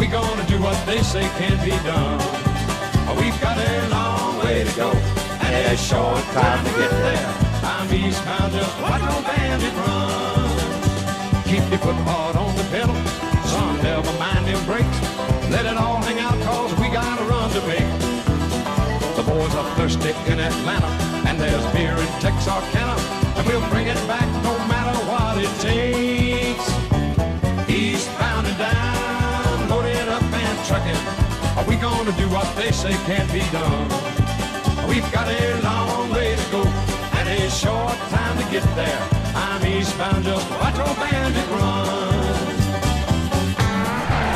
we gonna do what they say can't be done. We've got a long way to go, and a short time to get there. I'm eastbound, just watch old bandit run. Keep your foot hard on the pedal, son, never mind them brakes. Let it all hang out, cause we got a run to make. The boys are thirsty in Atlanta, and there's beer in Texarkana, and we'll bring it back no matter what it takes. Eastbound and down, loaded up and trucking. Are we gonna do what they say can't be done? We've got a long way to go, and a short time to get there. I'm eastbound, just watch old bandit run.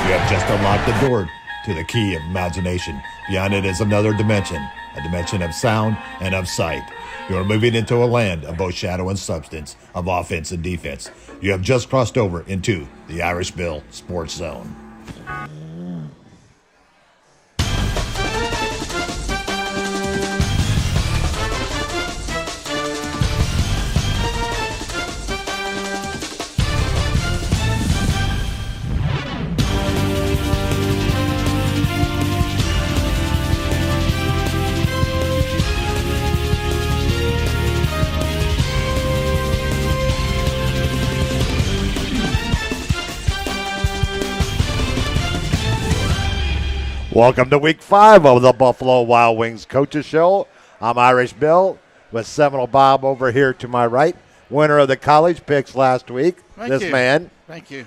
You have just unlocked the door to the key of imagination. Beyond it is another dimension, a dimension of sound and of sight. You are moving into a land of both shadow and substance, of offense and defense. You have just crossed over into the Irish Bill Sports Zone. Welcome to Week 5 of the Buffalo Wild Wings Coaches Show. I'm Irish Bill with Seminole Bob over here to my right. Winner of the college picks last week. Thank you. Man. Thank you.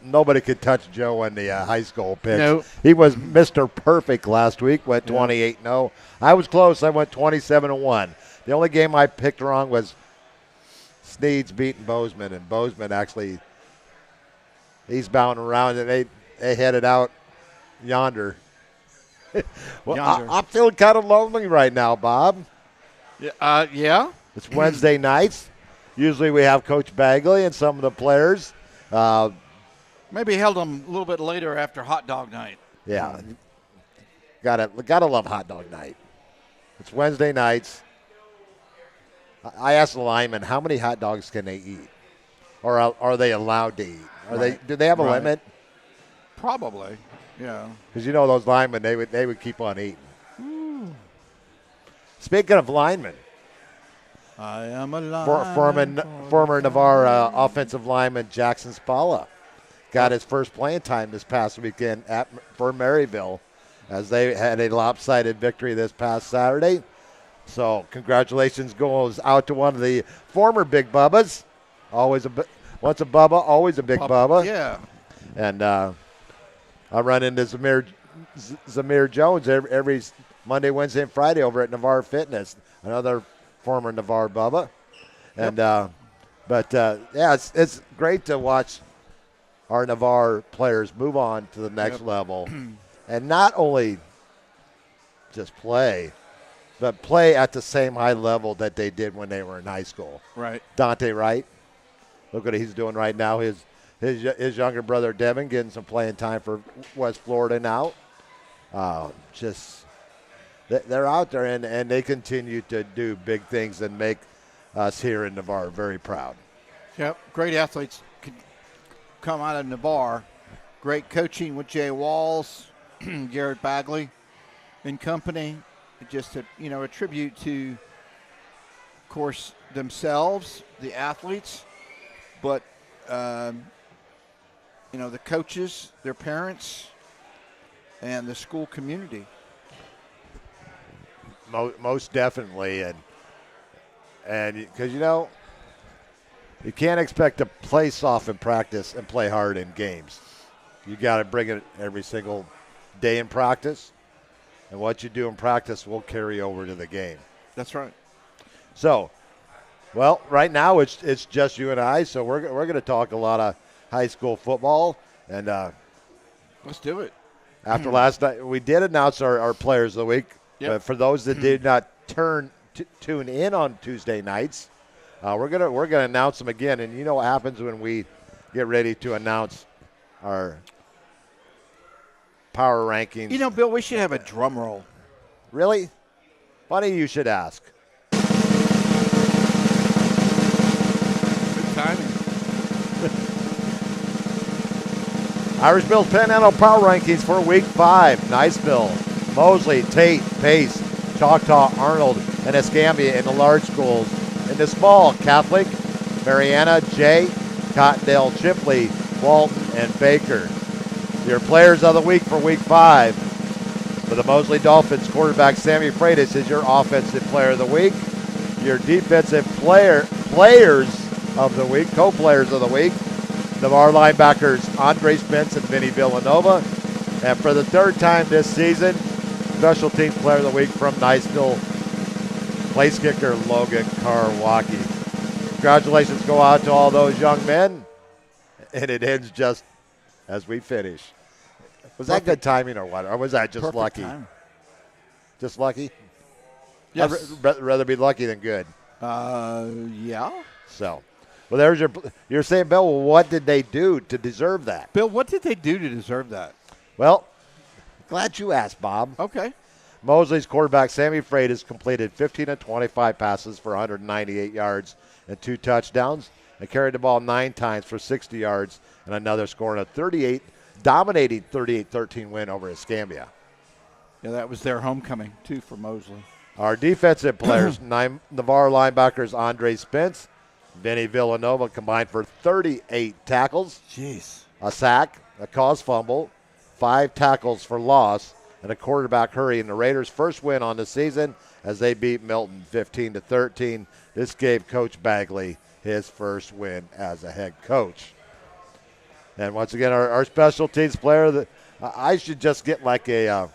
Nobody could touch Joe in the high school picks. No. He was Mr. Perfect last week, went 28-0. I was close. I went 27-1. The only game I picked wrong was Sneed's beating Bozeman, and Bozeman actually, he's bouncing around, and they headed out yonder. Well, I'm feeling kind of lonely right now, Bob. Yeah. It's Wednesday nights. Usually we have Coach Bagley and some of the players. Maybe held them a little bit later after hot dog night. Yeah. Gotta love hot dog night. It's Wednesday nights. I asked the linemen, how many hot dogs can they eat? Or are they allowed to eat? Do they have a limit? Probably. Yeah. Because you know those linemen, they would keep on eating. Speaking of linemen, I am a lineman. former Navarre offensive lineman Jackson Spalla got his first playing time this past weekend for Maryville, as they had a lopsided victory this past Saturday. So congratulations goes out to one of the former Big Bubbas. Once a Bubba, always a Big Bubba. Yeah. And I run into Zamir Jones every Monday, Wednesday, and Friday over at Navarre Fitness, another former Navarre Bubba. And it's great to watch our Navarre players move on to the next level, and not only just play, but play at the same high level that they did when they were in high school. Right. Dante Wright, look what he's doing right now. His younger brother, Devin, getting some playing time for West Florida now. They're out there, and they continue to do big things and make us here in Navarre very proud. Yep. Great athletes could come out of Navarre. Great coaching with Jay Walls, Garrett Bagley and company. Just a tribute to, of course, themselves, the athletes, but the coaches, their parents, and the school community. Most definitely, and because you can't expect to play soft in practice and play hard in games. You got to bring it every single day in practice, and what you do in practice will carry over to the game. That's right. So, well, right now it's just you and I, so we're going to talk a lot of high school football, and let's do it. After last night, we did announce our players of the week. Yep. But for those that did not tune in on Tuesday nights, we're gonna announce them again. And you know what happens when we get ready to announce our power rankings? Bill, we should have a drum roll. Really? Funny you should ask. Good timing. Irish Bill's Panhandle Power Rankings for Week 5. Niceville, Mosley, Tate, Pace, Choctaw, Arnold, and Escambia in the large schools. In the small, Catholic, Mariana, Jay, Cottondale, Chipley, Walton, and Baker. Your players of the week for Week 5. For the Mosley Dolphins, quarterback Sammy Freitas is your offensive player of the week. Your defensive players of the week, co-players of the week, Navarre linebackers Andre Spence and Vinny Villanova. And for the third time this season, special teams player of the week from Niceville, place kicker Logan Karwacki. Congratulations go out to all those young men. And it ends just as we finish. Was that good timing or what? Or was that just lucky? Time. Just lucky? Yes. I'd rather be lucky than good. Yeah. So, well, there's you're saying, Bill, well, what did they do to deserve that? Bill, what did they do to deserve that? Well, glad you asked, Bob. Okay. Mosley's quarterback, Sammy Freitas, completed 15 of 25 passes for 198 yards and 2 touchdowns, and carried the ball 9 times for 60 yards and another score in a dominating 38-13 win over Escambia. Yeah, that was their homecoming, too, for Mosley. Our defensive players, Navarre linebackers Andre Spence, Vinny Villanova combined for 38 tackles, Jeez. a sack, a caused fumble, 5 tackles for loss, and a quarterback hurry in the Raiders' first win on the season as they beat Milton 15-13. This gave Coach Bagley his first win as a head coach. And once again, our special teams player, I should just get like a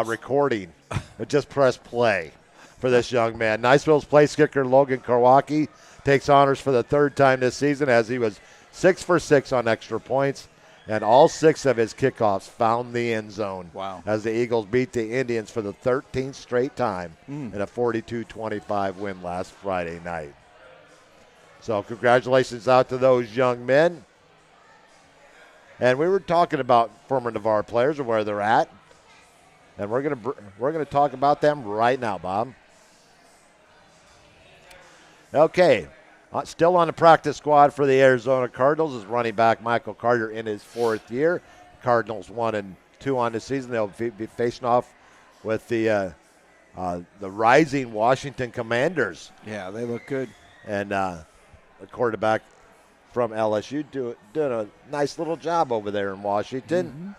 recording, but just press play for this young man. Niceville's place kicker Logan Karwacki takes honors for the third time this season as he was 6 for 6 on extra points, and all 6 of his kickoffs found the end zone. Wow. As the Eagles beat the Indians for the 13th straight time in a 42-25 win last Friday night. So congratulations out to those young men. And we were talking about former Navarre players and where they're at. And we're gonna talk about them right now, Bob. Okay, still on the practice squad for the Arizona Cardinals is running back Michael Carter in his 4th year. Cardinals 1-2 on the season. They'll be facing off with the rising Washington Commanders. Yeah, they look good. And the quarterback from LSU doing a nice little job over there in Washington.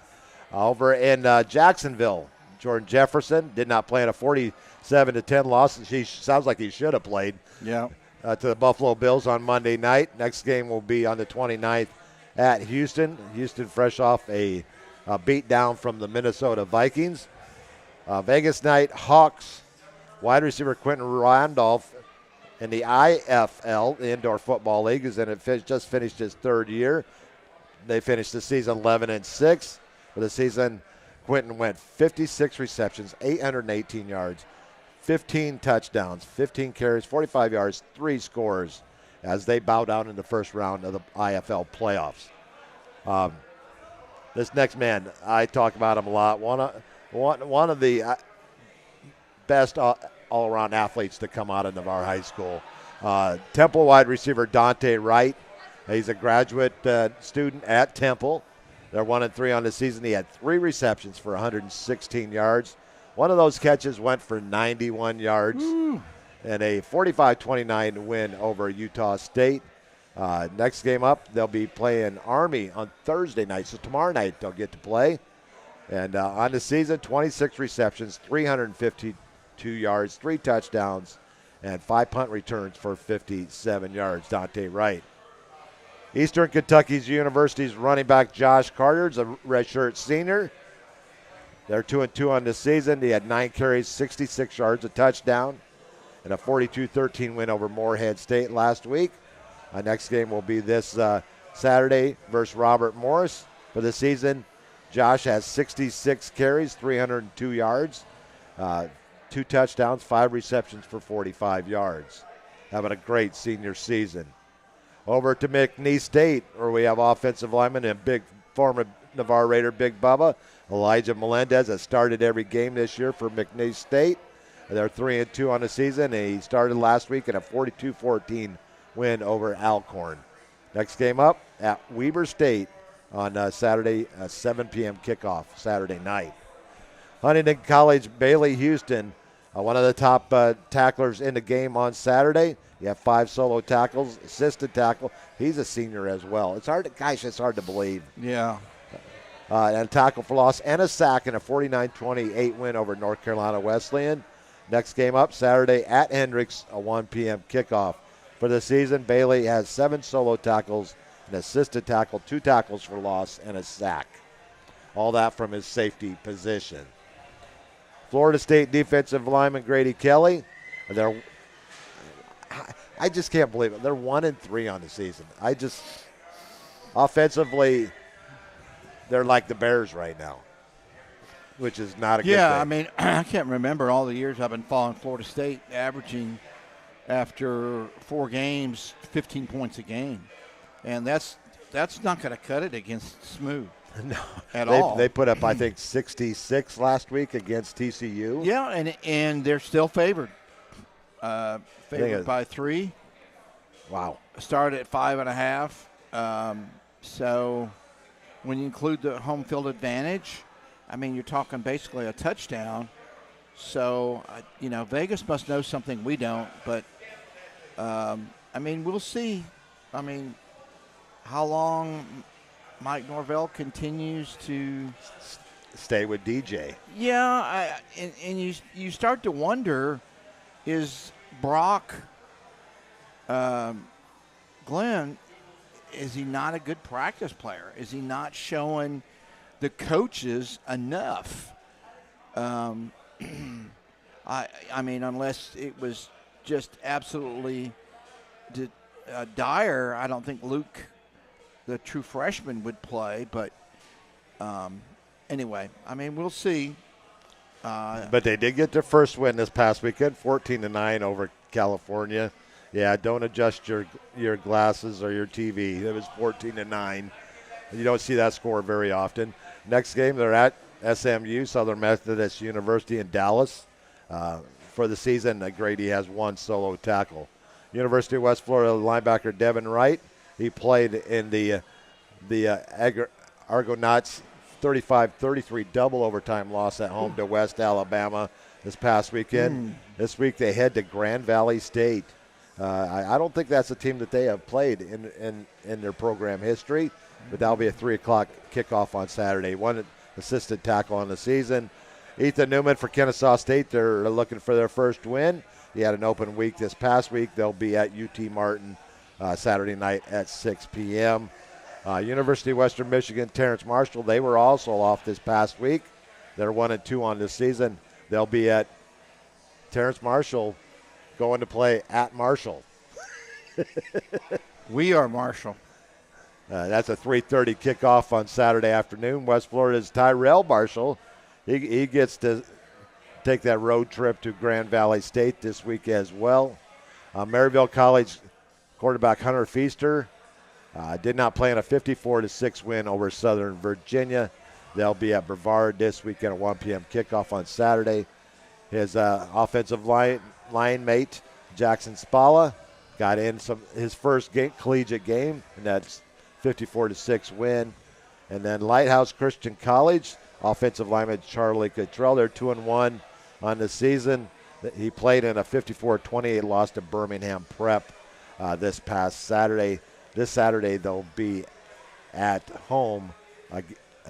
Over in Jacksonville, Jordan Jefferson did not play in a 47-10 loss. He sounds like he should have played. Yeah. To the Buffalo Bills on Monday night. Next game will be on the 29th at Houston. Houston fresh off a beat down from the Minnesota Vikings. Vegas night, Hawks wide receiver Quentin Randolph in the IFL, the Indoor Football League, is just finished his 3rd year. They finished the season 11-6. For the season, Quentin went 56 receptions, 818 yards, 15 touchdowns, 15 carries, 45 yards, 3 scores as they bow down in the first round of the IFL playoffs. This next man, I talk about him a lot. One of the best all-around athletes to come out of Navarre High School. Temple wide receiver Dante Wright. He's a graduate student at Temple. They're 1-3 on the season. He had 3 receptions for 116 yards. One of those catches went for 91 yards and a 45-29 win over Utah State. Next game up, they'll be playing Army on Thursday night. So tomorrow night they'll get to play. And on the season, 26 receptions, 352 yards, 3 touchdowns, and 5 punt returns for 57 yards. Dante Wright. Eastern Kentucky's University's running back Josh Carter is a redshirt senior. They're 2-2 on the season. He had 9 carries, 66 yards, a touchdown, and a 42-13 win over Morehead State last week. Our next game will be this Saturday versus Robert Morris. For the season, Josh has 66 carries, 302 yards, 2 touchdowns, 5 receptions for 45 yards. Having a great senior season. Over to McNeese State, where we have offensive lineman and big former Navarre Raider Big Bubba. Elijah Melendez has started every game this year for McNeese State. They're 3-2 on the season, and he started last week in a 42-14 win over Alcorn. Next game up at Weber State on Saturday, 7 p.m. kickoff Saturday night. Huntington College Bailey Houston, one of the top tacklers in the game on Saturday. You have 5 solo tackles, assisted tackle. He's a senior as well. It's hard to believe. Yeah. And a tackle for loss and a sack in a 49-28 win over North Carolina Wesleyan. Next game up Saturday at Hendricks, a 1 p.m. kickoff. For the season, Bailey has 7 solo tackles, an assisted tackle, 2 tackles for loss, and a sack. All that from his safety position. Florida State defensive lineman Grady Kelly. I just can't believe it. They're 1-3 on the season. Offensively, they're like the Bears right now, which is not a good thing. Yeah, I mean, I can't remember all the years I've been following Florida State, averaging after 4 games, 15 points a game. And that's not going to cut it against Smooth. No, at all. They put up, I think, 66 last week against TCU. Yeah, and they're still favored. Favored by 3. Wow. Started at 5.5. So when you include the home field advantage, I mean, you're talking basically a touchdown. So, Vegas must know something we don't. But, I mean, we'll see. I mean, how long Mike Norvell continues to stay with DJ. Yeah, and you start to wonder, is Brock Glenn, is he not a good practice player? Is he not showing the coaches enough? I mean, unless it was just absolutely dire, I don't think Luke, the true freshman, would play. But anyway, I mean, we'll see. But they did get their first win this past weekend, 14-9 over California. Yeah, don't adjust your glasses or your TV. It was 14-9. You don't see that score very often. Next game, they're at SMU, Southern Methodist University in Dallas. For the season, Grady has 1 solo tackle. University of West Florida linebacker Devin Wright, he played in the Argonauts 35-33 double overtime loss at home to West Alabama this past weekend. This week they head to Grand Valley State. I don't think that's a team that they have played in their program history, but that'll be a 3 o'clock kickoff on Saturday. 1 assisted tackle on the season. Ethan Newman for Kennesaw State, they're looking for their first win. He had an open week this past week. They'll be at UT Martin Saturday night at 6 p.m. University of Western Michigan, Terrence Marshall, they were also off this past week. They're 1-2 on this season. They'll be at Terrence Marshall going to play at Marshall. We are Marshall. That's a 3:30 kickoff on Saturday afternoon. West Florida's Tyrell Marshall. He gets to take that road trip to Grand Valley State this week as well. Maryville College quarterback Hunter Feaster did not play in a 54-6 win over Southern Virginia. They'll be at Brevard this weekend at 1 p.m. kickoff on Saturday. His offensive line mate, Jackson Spalla, got in his first collegiate game, and that's 54-6 win. And then Lighthouse Christian College, offensive lineman Charlie Cottrell, they're 2-1 on the season. He played in a 54-28 loss to Birmingham Prep this past Saturday. This Saturday they'll be at home, a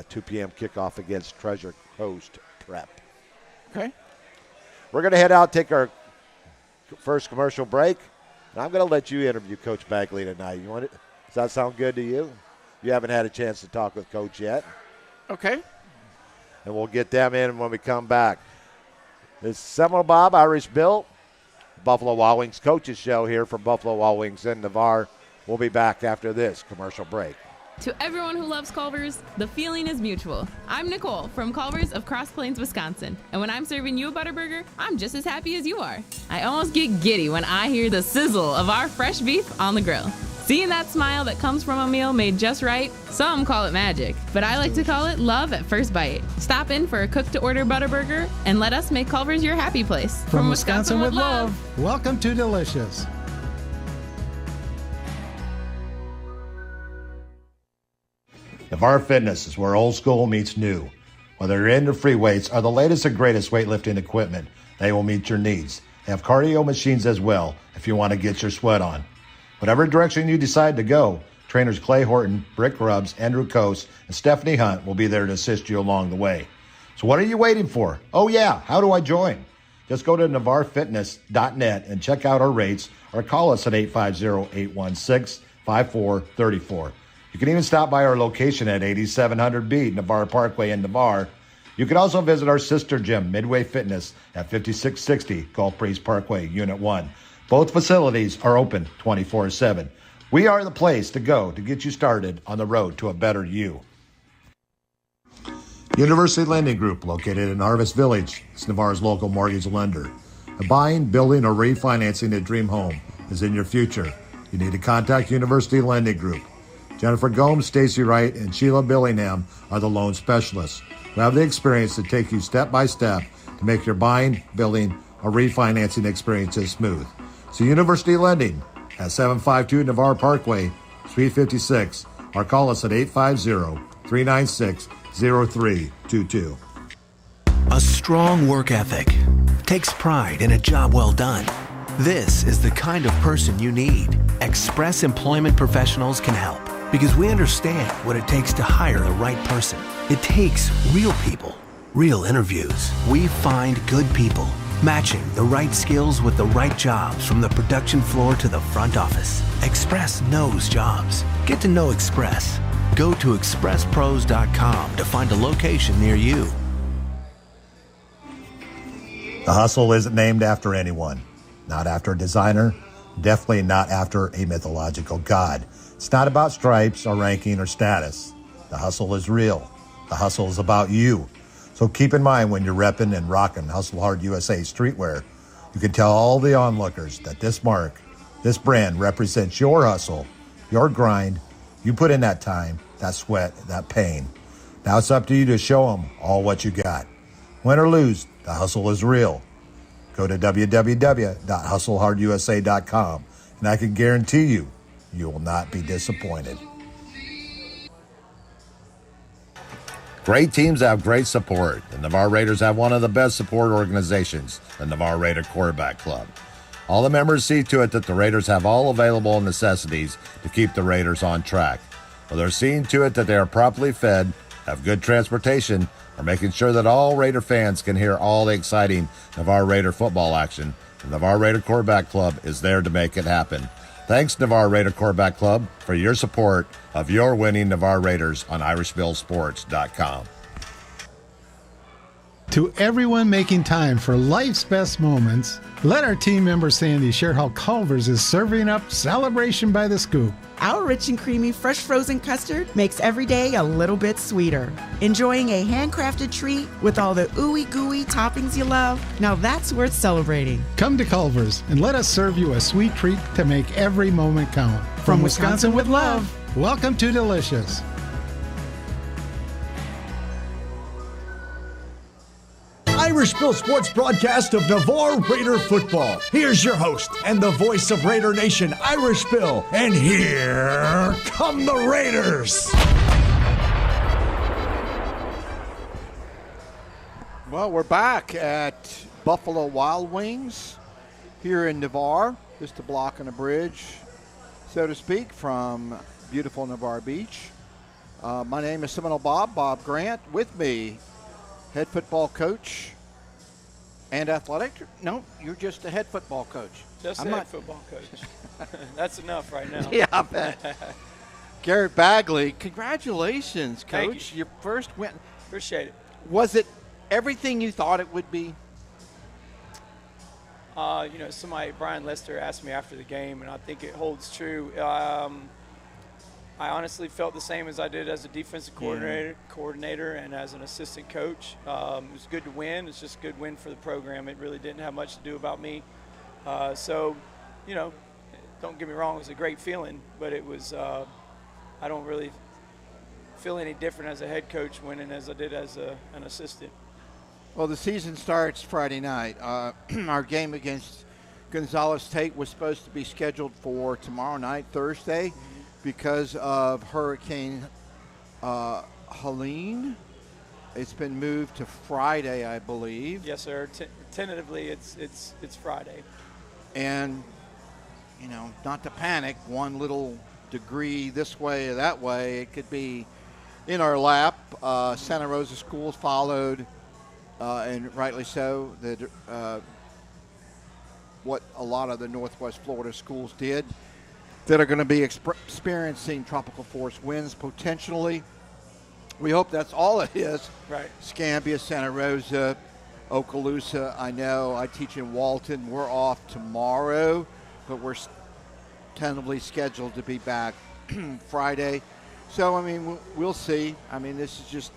2 p.m. kickoff against Treasure Coast Prep. Okay. We're going to head out, take our first commercial break, and I'm going to let you interview Coach Bagley tonight. You want it? Does that sound good to you? You haven't had a chance to talk with Coach yet. Okay. And we'll get them in when we come back. It's Seminole Bob, Irish Bill, Buffalo Wild Wings Coaches Show here from Buffalo Wild Wings in Navarre. We'll be back after this commercial break. To everyone who loves Culver's, the feeling is mutual. I'm Nicole from Culver's of Cross Plains, Wisconsin. And when I'm serving you a Butterburger, I'm just as happy as you are. I almost get giddy when I hear the sizzle of our fresh beef on the grill. Seeing that smile that comes from a meal made just right, some call it magic, but I like to call it love at first bite. Stop in for a cook-to-order Butterburger and let us make Culver's your happy place. From Wisconsin with love, welcome to Delicious. Navarre Fitness is where old school meets new. Whether you're into free weights or the latest and greatest weightlifting equipment, they will meet your needs. They have cardio machines as well if you want to get your sweat on. Whatever direction you decide to go, trainers Clay Horton, Brick Grubbs, Andrew Coase, and Stephanie Hunt will be there to assist you along the way. So what are you waiting for? Oh yeah, how do I join? Just go to navarrefitness.net and check out our rates or call us at 850-816-5434. You can even stop by our location at 8700B Navarre Parkway in Navarre. You can also visit our sister gym, Midway Fitness, at 5660 Gulf Breeze Parkway, Unit 1. Both facilities are open 24/7. We are the place to go to get you started on the road to a better you. University Lending Group, located in Harvest Village, is Navarre's local mortgage lender. A buying, building, or refinancing a dream home is in your future. You need to contact University Lending Group. Jennifer Gomes, Stacy Wright, and Sheila Billingham are the loan specialists who have the experience to take you step by step to make your buying, building, or refinancing experiences smooth. So University Lending at 752 Navarre Parkway, Suite 56, or call us at 850-396-0322. A strong work ethic takes pride in a job well done. This is the kind of person you need. Express Employment Professionals can help because we understand what it takes to hire the right person. It takes real people, real interviews. We find good people, matching the right skills with the right jobs from the production floor to the front office. Express knows jobs. Get to know Express. Go to expresspros.com to find a location near you. The Hustle isn't named after anyone, not after a designer, definitely not after a mythological god. It's not about stripes or ranking or status. The Hustle is real. The Hustle is about you. So keep in mind when you're repping and rocking Hustle Hard USA streetwear, you can tell all the onlookers that this mark, this brand represents your hustle, your grind. You put in that time, that sweat, that pain. Now it's up to you to show them all what you got. Win or lose, the hustle is real. Go to www.hustlehardusa.com and I can guarantee you, you will not be disappointed. Great teams have great support. The Navarre Raiders have one of the best support organizations, the Navarre Raider Quarterback Club. All the members see to it that the Raiders have all available necessities to keep the Raiders on track. Well, they're seeing to it that they are properly fed, have good transportation, are making sure that all Raider fans can hear all the exciting Navarre Raider football action. The Navarre Raider Quarterback Club is there to make it happen. Thanks, Navarre Raider Quarterback Club, for your support of your winning Navarre Raiders on IrishVilleSports.com. To everyone making time for life's best moments, let our team member Sandy share how Culver's is serving up Celebration by the Scoop. Our rich and creamy fresh frozen custard makes every day a little bit sweeter. Enjoying a handcrafted treat with all the ooey gooey toppings you love? Now that's worth celebrating. Come to Culver's and let us serve you a sweet treat to make every moment count. From Wisconsin with love, welcome to Delicious. Irish Bill Sports broadcast of Navarre Raider football. Here's your host and the voice of Raider Nation, Irish Bill. And here come the Raiders. Well, we're back at Buffalo Wild Wings here in Navarre, just a block and a bridge, so to speak, from beautiful Navarre Beach. My name is Seminole Bob Grant. With me, head football coach and athletic. No, you're just a head football coach. Just a head football coach. That's enough right now. Yeah, I bet. Garrett Bagley, congratulations, coach. Thank you. Your first win. Appreciate it. Was it everything you thought it would be? Brian Lester asked me after the game, and I think it holds true. I honestly felt the same as I did as a defensive coordinator and as an assistant coach. It was good to win. It's just a good win for the program. It really didn't have much to do about me. Don't get me wrong, it was a great feeling, but it was I don't really feel any different as a head coach winning as I did as an assistant. Well, the season starts Friday night. Our game against Gonzales State was supposed to be scheduled for tomorrow night, Thursday. Because of Hurricane Helene. It's been moved to Friday, I believe. Yes, sir. Tentatively, it's Friday. And, not to panic, one little degree this way or that way, it could be in our lap. Santa Rosa schools followed, and rightly so, what a lot of the Northwest Florida schools did that are going to be experiencing tropical force winds potentially. We hope that's all it is. Right. Scambia, Santa Rosa, Okaloosa. I know I teach in Walton. We're off tomorrow, but we're tentatively scheduled to be back Friday. So, we'll see. This is just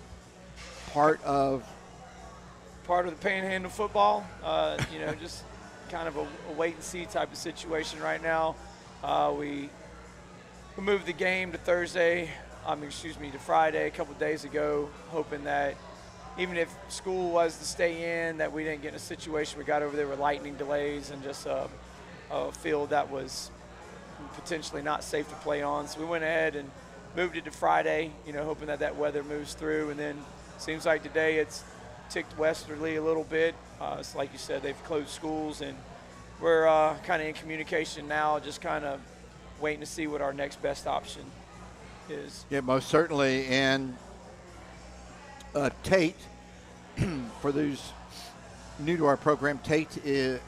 part of the Panhandle football. Just kind of a wait-and-see type of situation right now. We moved the game to Friday a couple days ago, hoping that even if school was to stay in, that we didn't get in a situation we got over there with lightning delays and just a field that was potentially not safe to play on. So we went ahead and moved it to Friday, hoping that weather moves through. And then seems like today it's ticked westerly a little bit. So like you said, they've closed schools, and we're kind of in communication now, just kind of waiting to see what our next best option is. Yeah, most certainly. And Tate, for those new to our program, Tate's been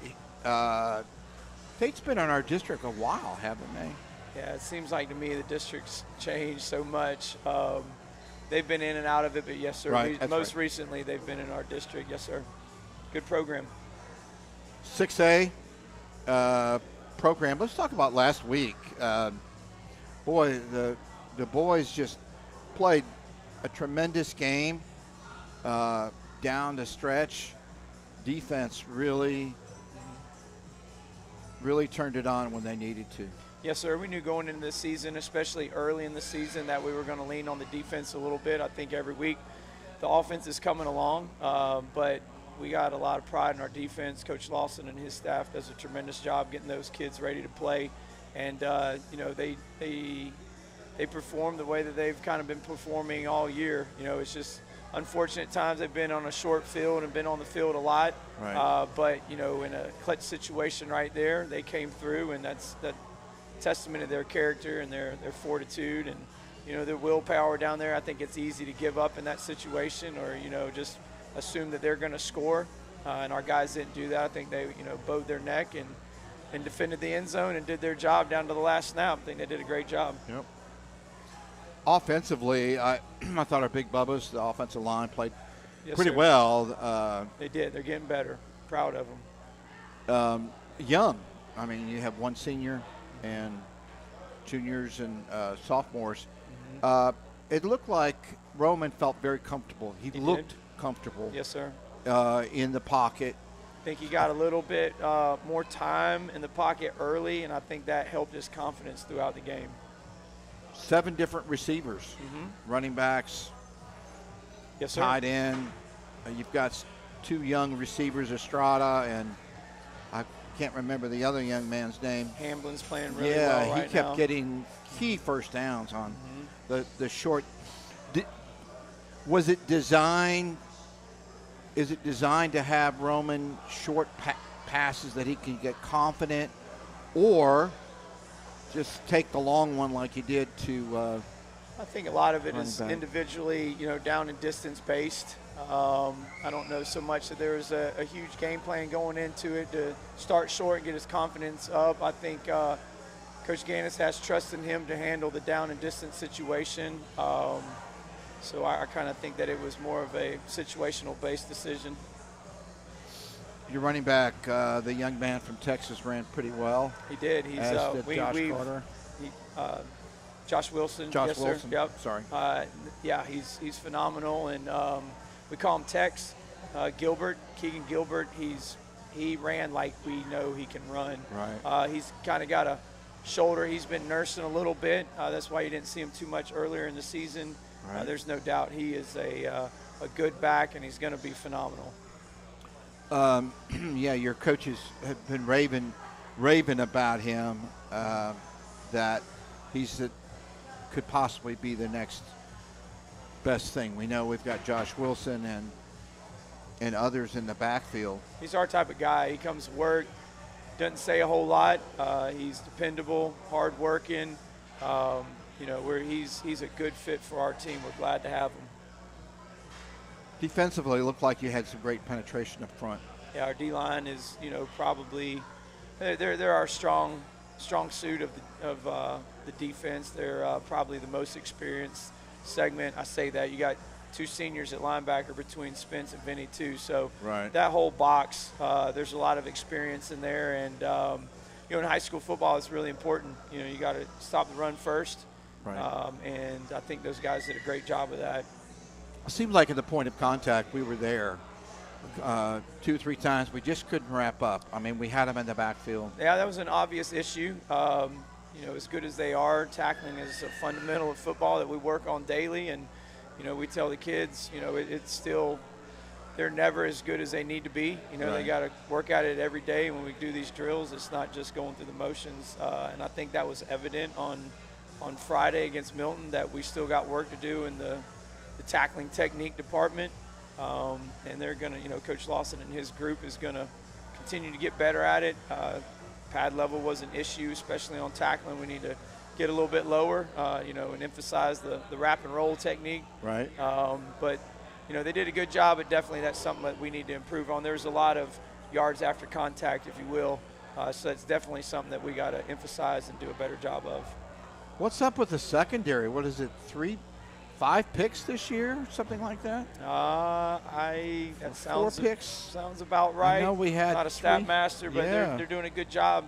in our district a while, haven't they? Yeah, it seems like to me the district's changed so much. They've been in and out of it, but yes, sir. Right, Most recently, they've been in our district. Yes, sir. Good program. 6A program. Let's talk about last week. Boy, the boys just played a tremendous game down the stretch. Defense really turned it on when they needed to. Yes, sir. We knew going into this season, especially early in the season, that we were going to lean on the defense a little bit. I think every week the offense is coming along, but we got a lot of pride in our defense. Coach Lawson and his staff does a tremendous job getting those kids ready to play. And, they perform the way that they've kind of been performing all year. It's just unfortunate times they've been on a short field and been on the field a lot. Right. But, in a clutch situation right there, they came through, and that's testament of their character and their fortitude and, their willpower down there. I think it's easy to give up in that situation or, just assume that they're going to score. And our guys didn't do that. I think they, bowed their neck and defended the end zone and did their job down to the last snap. I think they did a great job. Yep. Offensively, I thought our big Bubbas, the offensive line, played pretty sir. Well. They did. They're getting better. Proud of them. Young. You have one senior and juniors and sophomores. Mm-hmm. It looked like Roman felt very comfortable. He looked comfortable. Yes, sir. In the pocket. I think he got a little bit more time in the pocket early, and I think that helped his confidence throughout the game. 7 different receivers, running backs, yes, sir. tight end. You've got 2 young receivers, Estrada, and I can't remember the other young man's name. Hamblin's playing really well right now. Yeah, he kept getting key first downs on the short. Was it designed? Is it designed to have Roman short passes that he can get confident, or just take the long one like he did to? I think a lot of it is individually, down and distance based. I don't know so much that there's a huge game plan going into it to start short and get his confidence up. I think Coach Gannis has trust in him to handle the down and distance situation. So I kind of think that it was more of a situational-based decision. Your running back, the young man from Texas, ran pretty well. He did. He's Josh Carter. Josh Wilson. Josh yes, Wilson. Sir. Yep. Sorry. Yeah, he's phenomenal, and we call him Tex. Gilbert, Keegan Gilbert. He ran like we know he can run. Right. He's kind of got a shoulder he's been nursing a little bit. That's why you didn't see him too much earlier in the season. Right. There's no doubt he is a good back, and he's going to be phenomenal. Yeah, your coaches have been raving about him, that could possibly be the next best thing. We know we've got Josh Wilson and others in the backfield. He's our type of guy. He comes to work, doesn't say a whole lot. He's dependable, hardworking. He's a good fit for our team. We're glad to have him. Defensively, it looked like you had some great penetration up front. Yeah, our D-line is, probably they're our strong suit of the defense. They're probably the most experienced segment. I say that. You got 2 seniors at linebacker between Spence and Vinny too. So right. That whole box, there's a lot of experience in there. And, in high school football, it's really important. You got to stop the run first. Right. And I think those guys did a great job of that. It seemed like at the point of contact, we were there 2 or 3 times. We just couldn't wrap up. I mean, we had them in the backfield. Yeah, that was an obvious issue. As good as they are, tackling is a fundamental of football that we work on daily. And, we tell the kids, it's still – they're never as good as they need to be. Right. They got to work at it every day. When we do these drills, it's not just going through the motions. And I think that was evident on Friday against Milton, that we still got work to do in the tackling technique department. And they're going to, Coach Lawson and his group is going to continue to get better at it. Pad level was an issue, especially on tackling. We need to get a little bit lower, and emphasize the wrap and roll technique. Right. But they did a good job, but definitely that's something that we need to improve on. There's a lot of yards after contact, if you will. So it's definitely something that we got to emphasize and do a better job of. What's up with the secondary? What is it, 5 picks this year, something like that? That sounds 4 picks. Sounds about right. I know we had not a stat 3. master, but Yeah. they're doing a good job.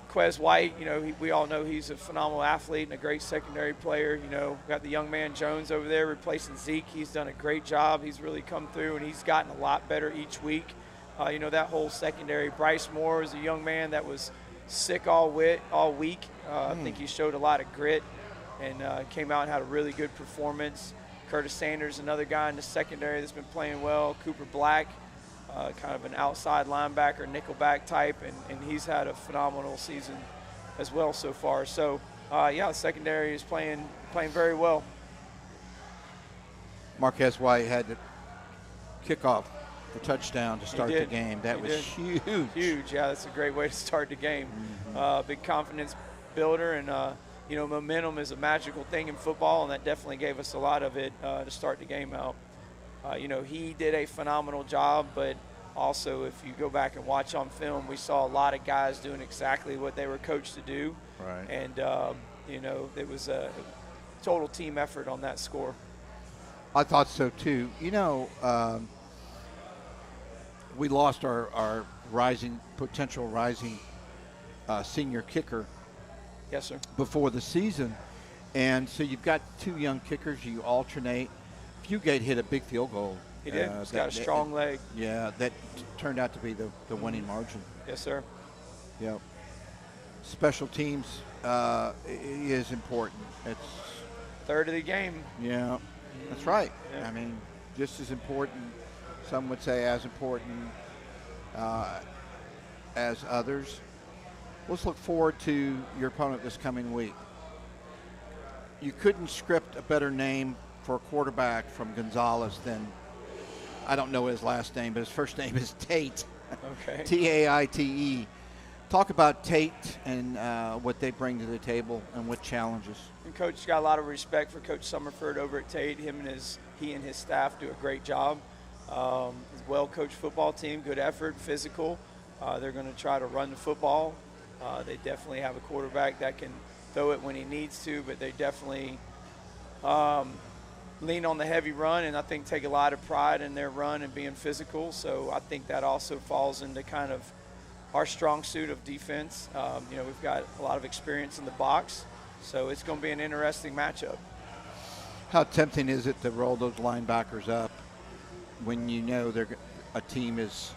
Quez White, we all know he's a phenomenal athlete and a great secondary player. We got the young man Jones over there replacing Zeke. He's done a great job. He's really come through, and he's gotten a lot better each week. That whole secondary. Bryce Moore is a young man that was sick all week. I think he showed a lot of grit and came out and had a really good performance. Curtis Sanders, another guy in the secondary that's been playing well. Cooper Black, kind of an outside linebacker, nickelback type, and he's had a phenomenal season as well so far. So, the secondary is playing very well. Marquez White had to kick off the touchdown to start the game. That was huge. Huge, yeah, that's a great way to start the game. Big confidence builder, and momentum is a magical thing in football, and that definitely gave us a lot of it to start the game out. He did a phenomenal job, but also if you go back and watch on film, we saw a lot of guys doing exactly what they were coached to do. Right. And, it was a total team effort on that score. I thought so, too. We lost our potential rising senior kicker. Yes, sir. Before the season. And so you've got 2 young kickers. You alternate. Fugate hit a big field goal. He did. He's got a strong leg. Yeah, that turned out to be the winning margin. Yes, sir. Yeah. Special teams is important. It's third of the game. Yeah, that's right. Yeah. I mean, just as important. Some would say as important as others. Let's look forward to your opponent this coming week. You couldn't script a better name for a quarterback from Gonzalez than, I don't know his last name, but his first name is Tate. Okay. Taite. Talk about Tate and what they bring to the table and what challenges. And Coach got a lot of respect for Coach Summerford over at Tate. He and his staff do a great job. Well-coached football team, good effort, physical. They're going to try to run the football. They definitely have a quarterback that can throw it when he needs to, but they definitely lean on the heavy run, and I think take a lot of pride in their run and being physical. So I think that also falls into kind of our strong suit of defense. We've got a lot of experience in the box, so it's going to be an interesting matchup. How tempting is it to roll those linebackers up when you know they're a team is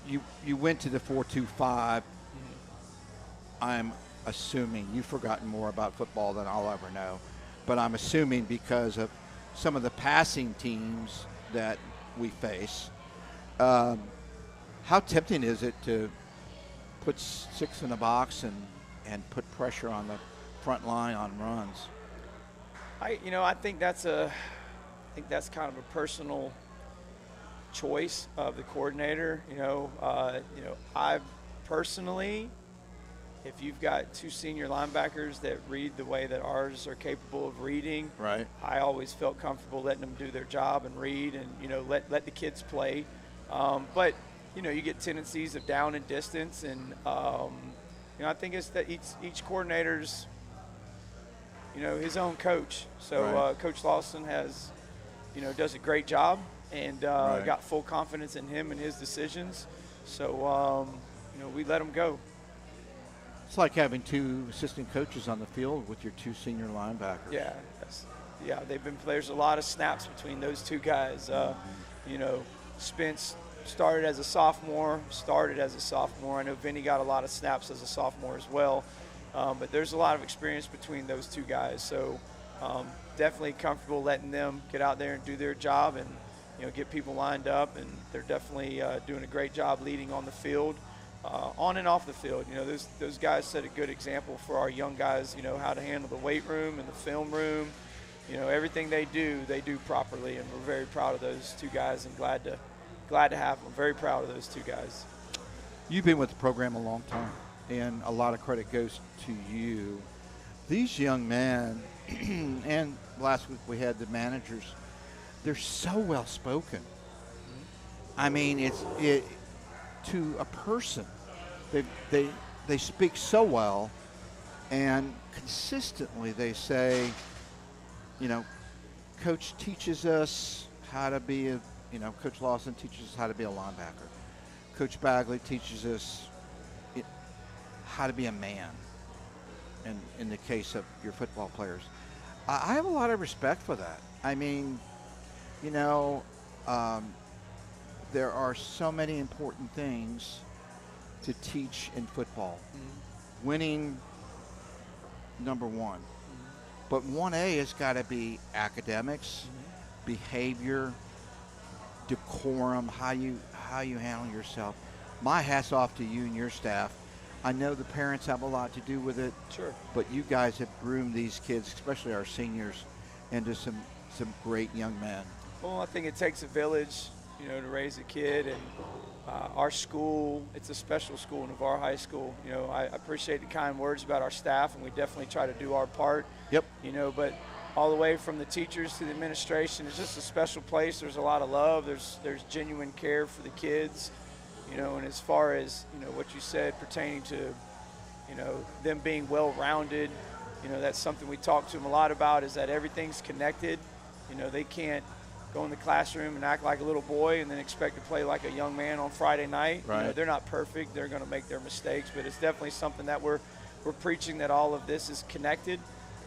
you went to the 4-2-5. I'm assuming you've forgotten more about football than I'll ever know, but I'm assuming because of some of the passing teams that we face, how tempting is it to put 6 in the box and put pressure on the front line on runs? I think that's kind of a personal choice of the coordinator. I personally, if you've got two senior linebackers that read the way that ours are capable of reading, Right. I always felt comfortable letting them do their job and read, and let the kids play. But you get tendencies of down and distance, and I think it's that each coordinator's his own coach. So Right. Coach Lawson has does a great job, and Right. got full confidence in him and his decisions. So we let him go. It's like having two assistant coaches on the field with your two senior linebackers. Yeah, there's a lot of snaps between those two guys. Spence started as a sophomore. I know Vinny got a lot of snaps as a sophomore as well. But there's a lot of experience between those two guys. So definitely comfortable letting them get out there and do their job and get people lined up. And they're definitely doing a great job leading on the field. On and off the field, those guys set a good example for our young guys, how to handle the weight room and the film room. Everything they do properly, and we're very proud of those two guys and glad to have them. Very proud of those two guys. You've been with the program a long time, and a lot of credit goes to you. These young men, and last week we had the managers, they're so well spoken. I mean, to a person, they speak so well, and consistently they say, Coach teaches us how to be Coach Lawson teaches us how to be a linebacker. Coach Bagley teaches us how to be a man, in the case of your football players. I have a lot of respect for that. I mean, there are so many important things to teach in football. Mm-hmm. Winning, number one. Mm-hmm. But 1A has got to be academics, mm-hmm. behavior, decorum, how you handle yourself. My hat's off to you and your staff. I know the parents have a lot to do with it. Sure. But you guys have groomed these kids, especially our seniors, into some great young men. Well, I think it takes a village, to raise a kid, and our school, it's a special school, Navarre High School. I appreciate the kind words about our staff, and we definitely try to do our part. Yep. But all the way from the teachers to the administration, it's just a special place. There's a lot of love. There's genuine care for the kids, and as far as, what you said pertaining to, them being well-rounded, that's something we talk to them a lot about, is that everything's connected. They can't go in the classroom and act like a little boy and then expect to play like a young man on Friday night. Right. They're not perfect. They're going to make their mistakes, but it's definitely something that we're preaching, that all of this is connected,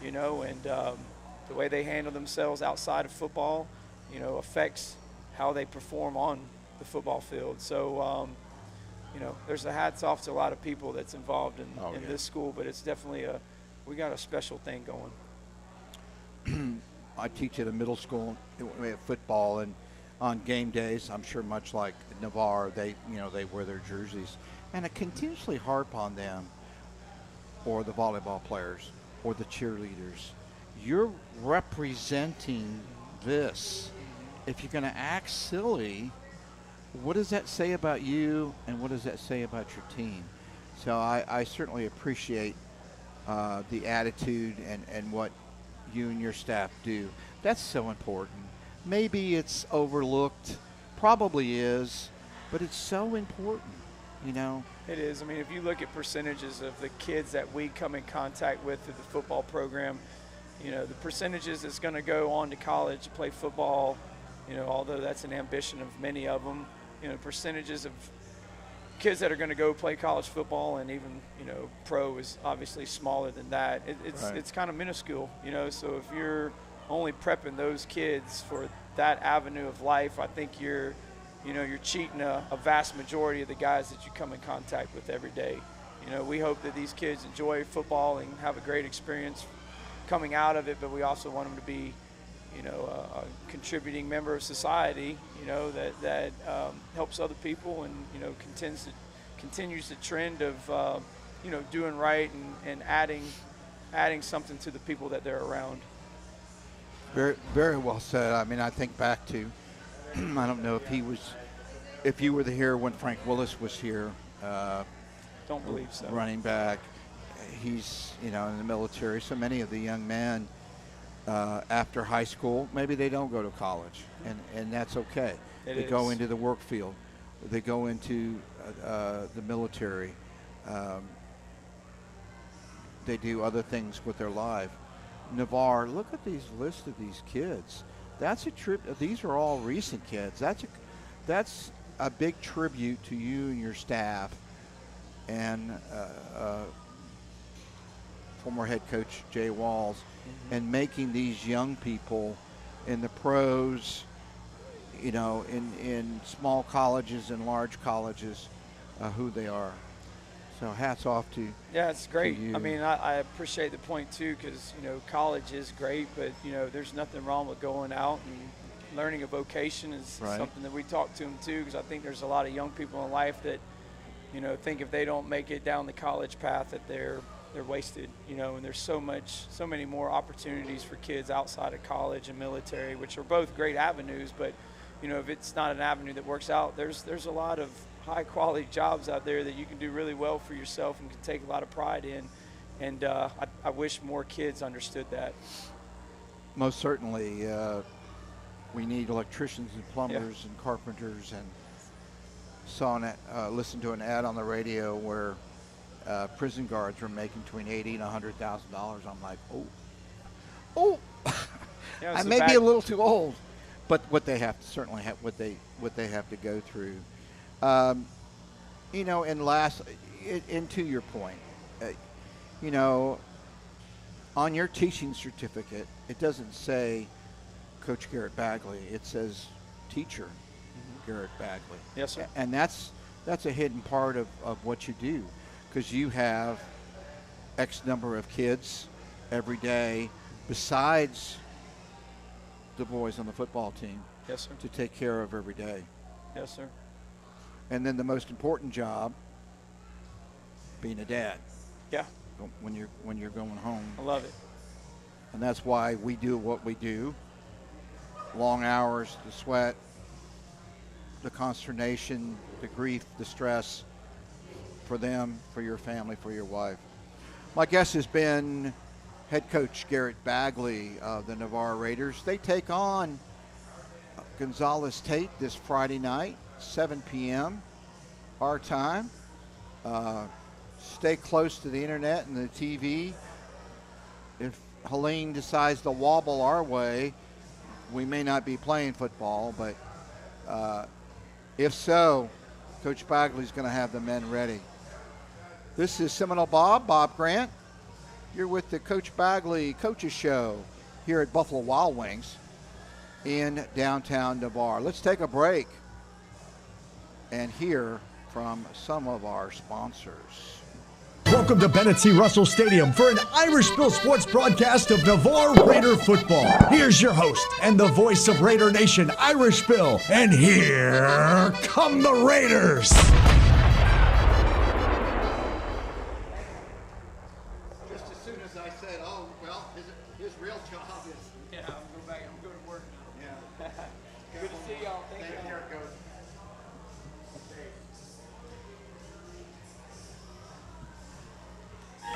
and the way they handle themselves outside of football, affects how they perform on the football field. So, there's a hats off to a lot of people that's involved in this school, but it's definitely we got a special thing going. I teach at a middle school. We have football, and on game days, I'm sure much like Navarre, they wear their jerseys, and I continuously harp on them, or the volleyball players, or the cheerleaders. You're representing this. If you're going to act silly, what does that say about you, and what does that say about your team? So I certainly appreciate the attitude and what you and your staff do. That's so important. Maybe it's overlooked, probably is, but it's so important, It is. I mean, if you look at percentages of the kids that we come in contact with through the football program, the percentages that's going to go on to college to play football, although that's an ambition of many of them, percentages of kids that are going to go play college football, and even, pro is obviously smaller than that. It's kind of minuscule, so if you're only prepping those kids for that avenue of life, I think you're cheating a vast majority of the guys that you come in contact with every day. We hope that these kids enjoy football and have a great experience coming out of it, but we also want them to be, a contributing member of society, that helps other people and, continues the trend of, doing right and adding something to the people that they're around. Very, very well said. I mean, I think back to, I don't know if you were here when Frank Willis was here. Don't believe so. Running back. He's, in the military. So many of the young men after high school, maybe they don't go to college, and that's okay. They go into the work field. They go into the military. They do other things with their life. Navarre, look at these lists of these kids. That's a trip. These are all recent kids. That's a big tribute to you and your staff, and former head coach Jay Walls, and making these young people in the pros, in small colleges and large colleges, who they are. So hats off to Yeah, it's great. you. I mean, I appreciate the point too, because college is great, but there's nothing wrong with going out and learning a vocation is Right. something that we talk to them too, because I think there's a lot of young people in life that think if they don't make it down the college path that they're wasted, and there's so many more opportunities for kids outside of college and military, which are both great avenues, but if it's not an avenue that works out, there's a lot of high quality jobs out there that you can do really well for yourself and can take a lot of pride in, and I wish more kids understood that. Most certainly, we need electricians and plumbers and carpenters. And listened to an ad on the radio where prison guards were making between $80,000 and $100,000. I'm like, oh, Yeah, I it's may be a little too old, but what they have to certainly have what they have to go through. And last, and to your point, on your teaching certificate, it doesn't say Coach Garrett Bagley. It says teacher Garrett Bagley. Yes, sir. And that's a hidden part of what you do, because you have X number of kids every day besides the boys on the football team. Yes, sir. To take care of every day. Yes, sir. And then the most important job, being a dad. Yeah. When you're going home. I love it. And that's why we do what we do. Long hours, the sweat, the consternation, the grief, the stress for them, for your family, for your wife. My guest has been head coach Garrett Bagley of the Navarre Raiders. They take on Gonzales Tate this Friday night, 7 p.m. our time. Stay close to the internet and the TV. If Helene decides to wobble our way, we may not be playing football, but if so, Coach Bagley's going to have the men ready. This is Seminole Bob Grant. You're with the Coach Bagley Coaches Show here at Buffalo Wild Wings in downtown Navarre. Let's take a break and hear from some of our sponsors. Welcome to Bennett C. Russell Stadium for an Irish Bill Sports broadcast of Navarre Raider football. Here's your host and the voice of Raider Nation, Irish Bill. And here come the Raiders. Just as soon as I said, oh, well, his real job is... Yeah, I'm going to work now. Yeah. Good to see y'all. Thank you. Here it goes.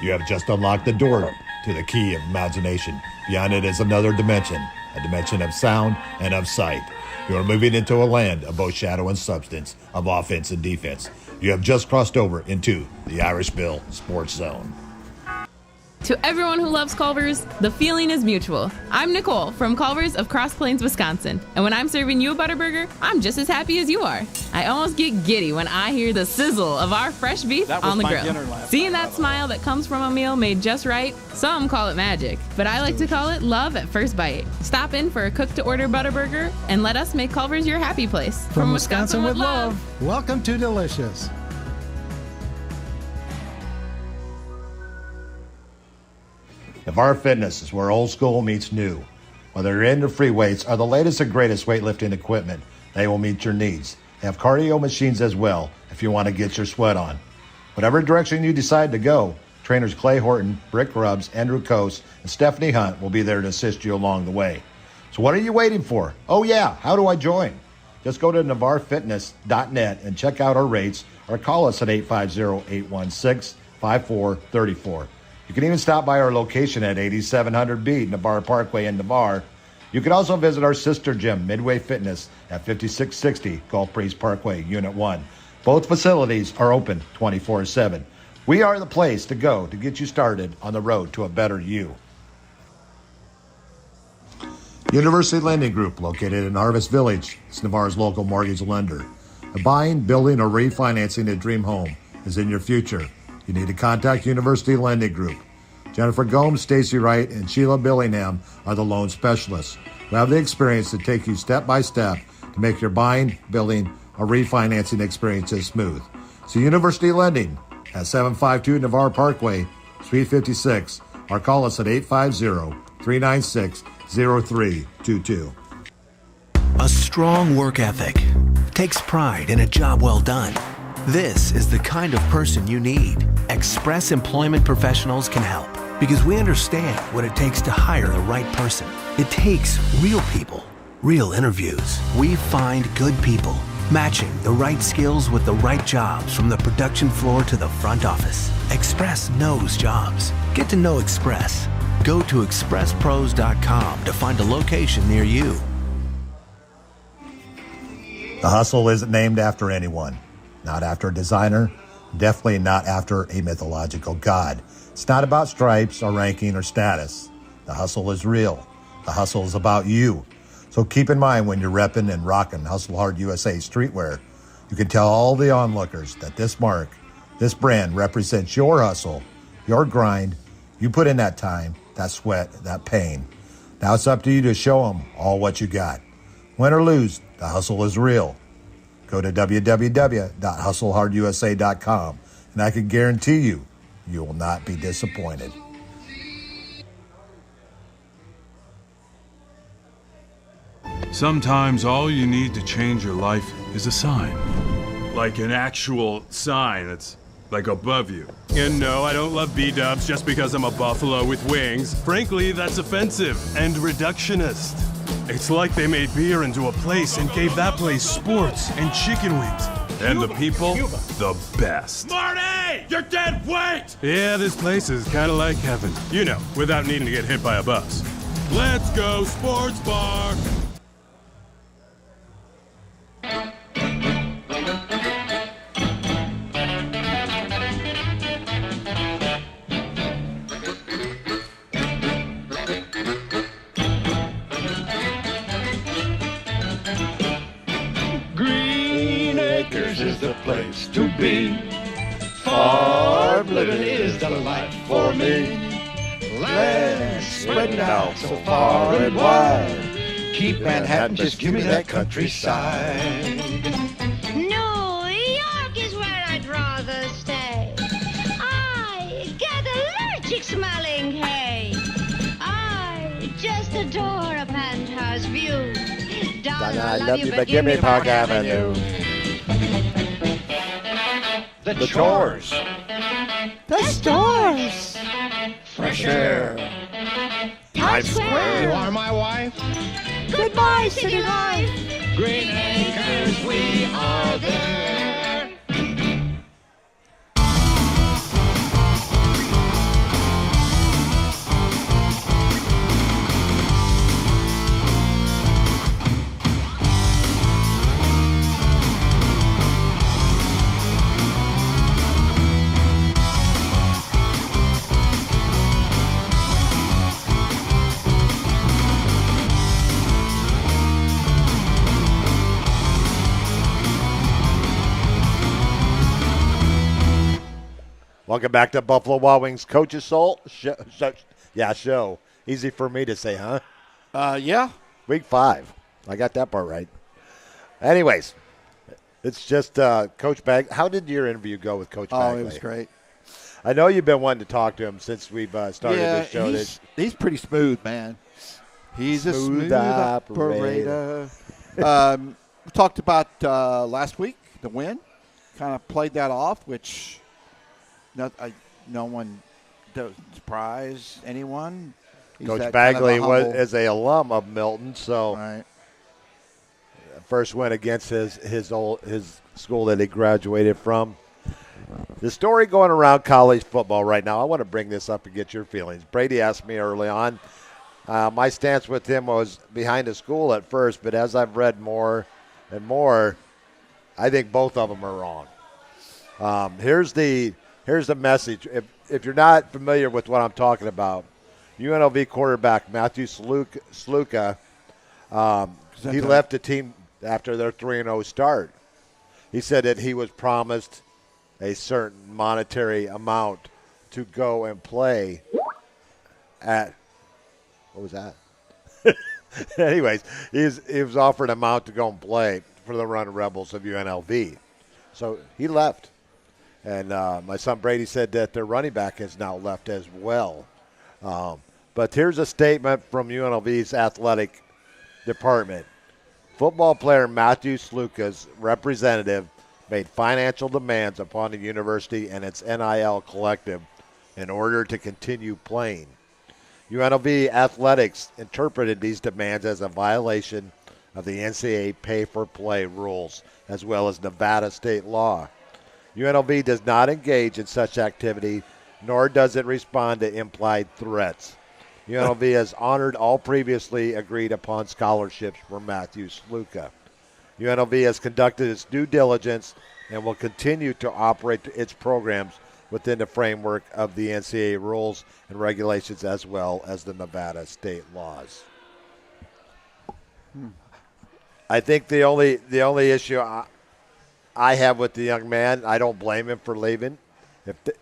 You have just unlocked the door to the key of imagination. Beyond it is another dimension, a dimension of sound and of sight. You are moving into a land of both shadow and substance, of offense and defense. You have just crossed over into the Irish Bill Sports Zone. To everyone who loves Culver's, the feeling is mutual. I'm Nicole from Culver's of Cross Plains, Wisconsin. And when I'm serving you a Butterburger, I'm just as happy as you are. I almost get giddy when I hear the sizzle of our fresh beef on the grill. Seeing that smile that comes from a meal made just right, some call it magic, but I like to call it love at first bite. Stop in for a cook-to-order Butterburger and let us make Culver's your happy place. From Wisconsin with love, welcome to Delicious. Navarre Fitness is where old school meets new. Whether you're into free weights or the latest and greatest weightlifting equipment, they will meet your needs. They have cardio machines as well if you want to get your sweat on. Whatever direction you decide to go, trainers Clay Horton, Brick Grubbs, Andrew Coase, and Stephanie Hunt will be there to assist you along the way. So what are you waiting for? Oh, yeah, how do I join? Just go to navarrefitness.net and check out our rates or call us at 850-816-5434. You can even stop by our location at 8700B Navarre Parkway in Navarre. You can also visit our sister gym, Midway Fitness, at 5660 Gulf Breeze Parkway, Unit 1. Both facilities are open 24/7. We are the place to go to get you started on the road to a better you. University Lending Group, located in Harvest Village, is Navarre's local mortgage lender. Buying, building, or refinancing a dream home is in your future. You need to contact University Lending Group. Jennifer Gomes, Stacy Wright, and Sheila Billingham are the loan specialists who have the experience to take you step by step to make your buying, building, or refinancing experiences smooth. So University Lending at 752 Navarre Parkway, Suite 56, or call us at 850-396-0322. A strong work ethic takes pride in a job well done. This is the kind of person you need. Express Employment Professionals can help because we understand what it takes to hire the right person. It takes real people, real interviews. We find good people, matching the right skills with the right jobs from the production floor to the front office. Express knows jobs. Get to know Express. Go to expresspros.com to find a location near you. The Hustle isn't named after anyone, not after a designer, definitely not after a mythological god. It's not about stripes or ranking or status. The Hustle is real. The Hustle is about you. So keep in mind when you're repping and rocking Hustle Hard USA streetwear, you can tell all the onlookers that this mark, this brand represents your hustle, your grind. You put in that time, that sweat, that pain. Now it's up to you to show them all what you got. Win or lose, the hustle is real. Go to www.hustlehardusa.com and I can guarantee you, you will not be disappointed. Sometimes all you need to change your life is a sign. Like an actual sign that's like above you. And no, I don't love B-dubs just because I'm a buffalo with wings. Frankly, that's offensive and reductionist. It's like they made beer into a place and gave that place sports and chicken wings. And the people, the best. Marty! You're dead weight! Yeah, this place is kind of like heaven. You know, without needing to get hit by a bus. Let's go sports bar! Is the place to be. Farm living is the life for me. Land spreading out so far and wide. Keep Manhattan, just give me that countryside. New York is where I'd rather stay. I get allergic smelling hay. I just adore a penthouse view. Darling, I love you, but give me Park Avenue. The chores. The stores. Fresh air. Times Square. You are my wife. Goodbye, city life. Green Acres, we are there. Welcome back to Buffalo Wild Wings Coach's Soul show. Easy for me to say, huh? Yeah. Week 5. I got that part right. Anyways, it's just Coach Bagley. How did your interview go with Coach Bagley? Oh, it was great. I know you've been wanting to talk to him since we've started this show. He's pretty smooth, man. He's a smooth operator. We talked about last week, the win. Kind of played that off, which no one doesn't surprise anyone. Coach Bagley is a alum of Milton, so right. First win against his school that he graduated from. The story going around college football right now, I want to bring this up and get your feelings. Brady asked me early on. My stance with him was behind the school at first, but as I've read more and more, I think both of them are wrong. Here's the message. If you're not familiar with what I'm talking about, UNLV quarterback Matthew Sluka, he left the team after their 3-0 start. He said that he was promised a certain monetary amount to go and play at – what was that? Anyways, he was offered an amount to go and play for the Run Rebels of UNLV. So he left. And my son Brady said that their running back has now left as well. But here's a statement from UNLV's athletic department. Football player Matthew Sluka's representative made financial demands upon the university and its NIL collective in order to continue playing. UNLV Athletics interpreted these demands as a violation of the NCAA pay-for-play rules as well as Nevada state law. UNLV does not engage in such activity, nor does it respond to implied threats. UNLV has honored all previously agreed upon scholarships for Matthew Sluka. UNLV has conducted its due diligence and will continue to operate its programs within the framework of the NCAA rules and regulations as well as the Nevada state laws. I think the only issue I have with the young man, I don't blame him for leaving.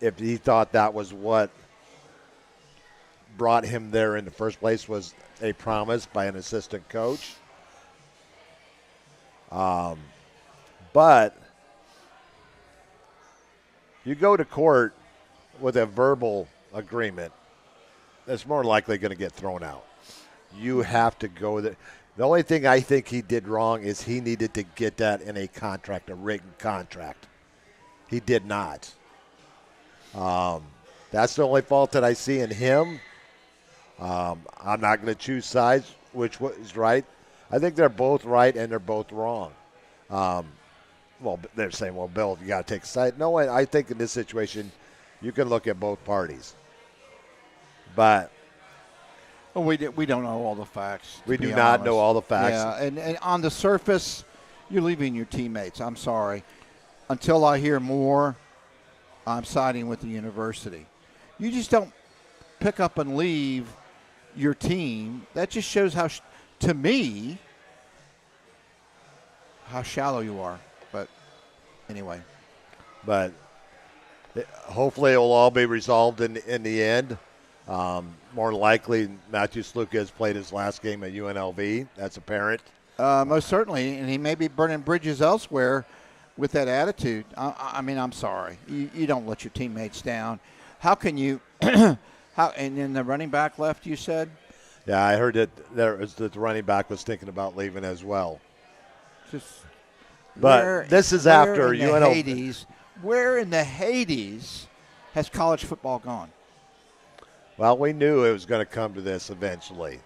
If he thought that was what brought him there in the first place was a promise by an assistant coach. But you go to court with a verbal agreement, that's more likely going to get thrown out. You have to go there. The only thing I think he did wrong is he needed to get that in a contract, a written contract. He did not. That's the only fault that I see in him. I'm not going to choose sides, which was right. I think they're both right and they're both wrong. Well, they're saying, well, Bill, you got to take a side. No, I think in this situation, you can look at both parties. But we don't know all the facts. We do not know all the facts. Yeah, and on the surface, you're leaving your teammates. I'm sorry. Until I hear more, I'm siding with the university. You just don't pick up and leave your team. That just shows to me, how shallow you are. But anyway. But hopefully it will all be resolved in the end. More likely, Matthew Sluka has played his last game at UNLV. That's apparent. Most certainly, and he may be burning bridges elsewhere with that attitude. I mean, I'm sorry. You don't let your teammates down. How can you and then the running back left, you said? Yeah, I heard that the running back was thinking about leaving as well. This is after UNLV. Where in the Hades has college football gone? Well, we knew it was going to come to this eventually.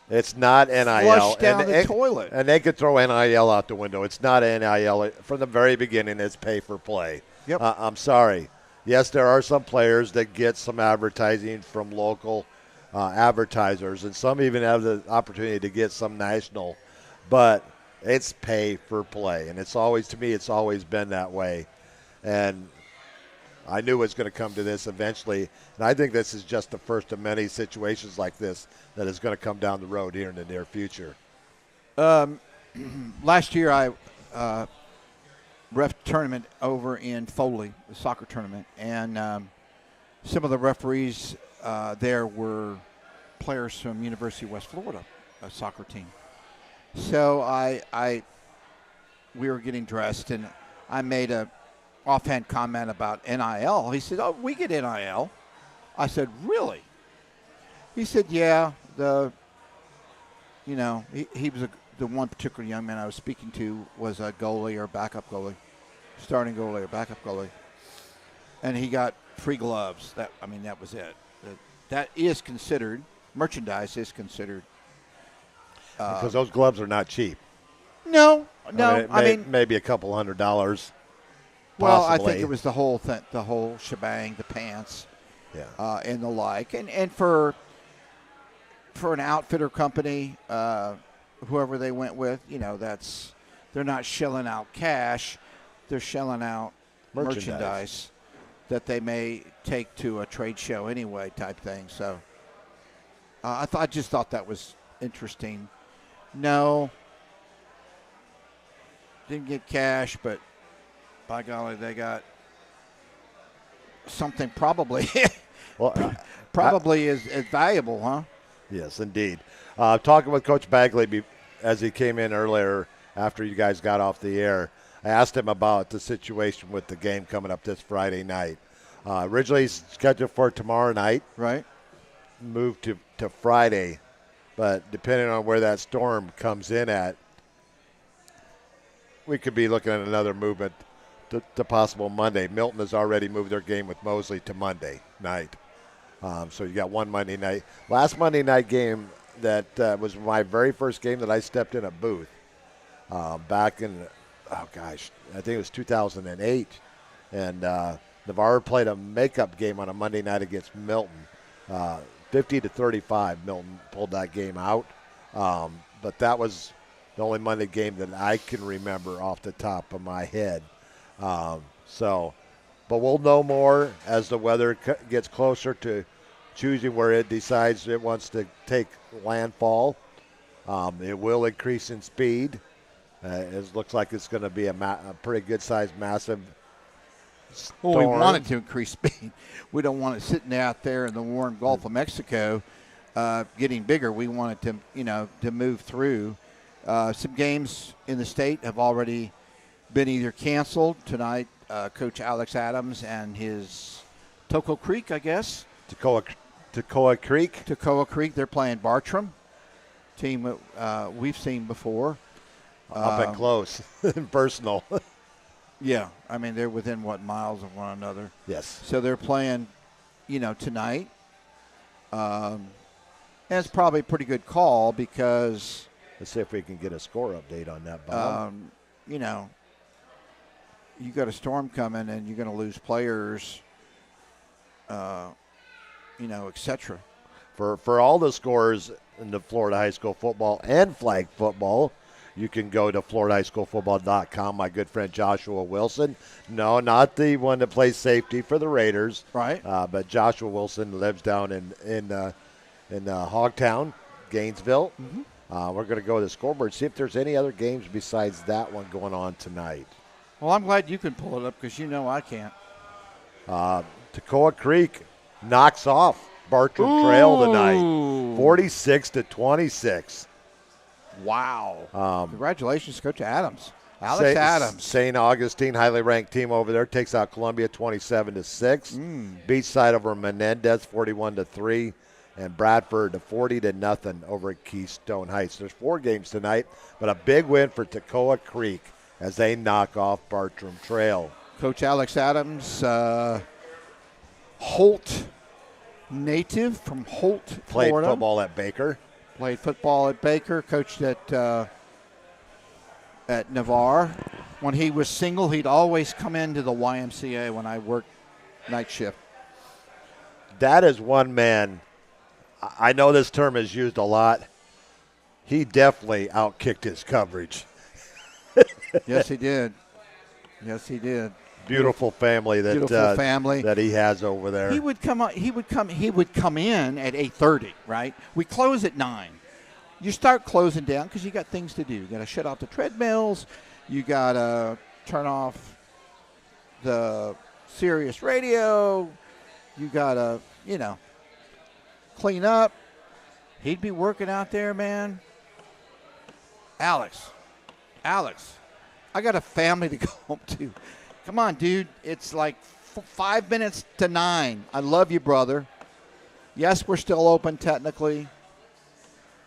It's not NIL. Flushed down the toilet. And they could throw NIL out the window. It's not NIL. From the very beginning, it's pay for play. Yep. I'm sorry. Yes, there are some players that get some advertising from local advertisers, and some even have the opportunity to get some national. But it's pay for play, and it's always been that way. And I knew it was going to come to this eventually, and I think this is just the first of many situations like this that is going to come down the road here in the near future. Last year I ref tournament over in Foley, the soccer tournament, and some of the referees there were players from University of West Florida, a soccer team. So we were getting dressed, and I made a offhand comment about NIL. He said, "Oh, we get NIL." I said, "Really?" He said, "Yeah." He was the one particular young man I was speaking to was a goalie or backup goalie, starting goalie or backup goalie, and he got free gloves. That was it. That is considered merchandise is considered. Because those gloves are not cheap. No. I mean, maybe a couple $100. Well, I possibly. think it was the whole thing, the whole shebang, the pants, Yeah. and the like, and for an outfitter company, whoever they went with, they're not shelling out cash, they're shelling out merchandise that they may take to a trade show anyway, type thing. So, I just thought that was interesting. No, didn't get cash, but by golly, they got something probably is valuable, huh? Yes, indeed. Talking with Coach Bagley as he came in earlier after you guys got off the air, I asked him about the situation with the game coming up this Friday night. Originally scheduled for tomorrow night. Right. Moved to Friday, but depending on where that storm comes in at, we could be looking at another movement to possible Monday. Milton has already moved their game with Mosley to Monday night. So you got one Monday night. Last Monday night game that was my very first game that I stepped in a booth back in, I think it was 2008. And Navarre played a makeup game on a Monday night against Milton. 50-35, Milton pulled that game out. But that was the only Monday game that I can remember off the top of my head. But we'll know more as the weather gets closer to choosing where it decides it wants to take landfall. It will increase in speed. It looks like it's going to be a pretty good-sized, massive storm. Well, we want it to increase speed. We don't want it sitting out there in the warm Gulf of Mexico getting bigger. We want it to move through. Some games in the state have already been either canceled tonight. Coach Alex Adams and his Tocco Creek, I guess. Toccoa Creek. They're playing Bartram, team we've seen before. Up and close and personal. Yeah, I mean they're within miles of one another. Yes. So they're playing, tonight. And it's probably a pretty good call because. Let's see if we can get a score update on that, Bob. You got a storm coming and you're going to lose players, etc. For all the scores in the Florida high school football and flag football, you can go to FloridaHighSchoolFootball.com. My good friend Joshua Wilson. No, not the one that plays safety for the Raiders. Right. But Joshua Wilson lives down in Hogtown, Gainesville. Mm-hmm. We're going to go to the scoreboard, see if there's any other games besides that one going on tonight. Well, I'm glad you can pull it up because I can't. Toccoa Creek knocks off Bartram Trail tonight, 46-26. Wow. Congratulations, Coach Adams. Alex Adams. St. Augustine, highly ranked team over there, takes out Columbia 27-6. Beachside over Menendez 41-3. And Bradford 40-0 over at Keystone Heights. There's 4 games tonight, but a big win for Toccoa Creek as they knock off Bartram Trail. Coach Alex Adams, Holt native from Holt, Played Florida. Played football at Baker. Coached at Navarre. When he was single, he'd always come into the YMCA when I worked night shift. That is one man. I know this term is used a lot. He definitely outkicked his coverage. Yes, he did. Beautiful family that he has over there. He would come in at 8:30, right? We close at 9. You start closing down because you got things to do. You got to shut off the treadmills. You got to turn off the Sirius radio. You got to, clean up. He'd be working out there, man. Alex, I got a family to go home to. Come on, dude. It's like 5 minutes to 9. I love you, brother. Yes, we're still open technically.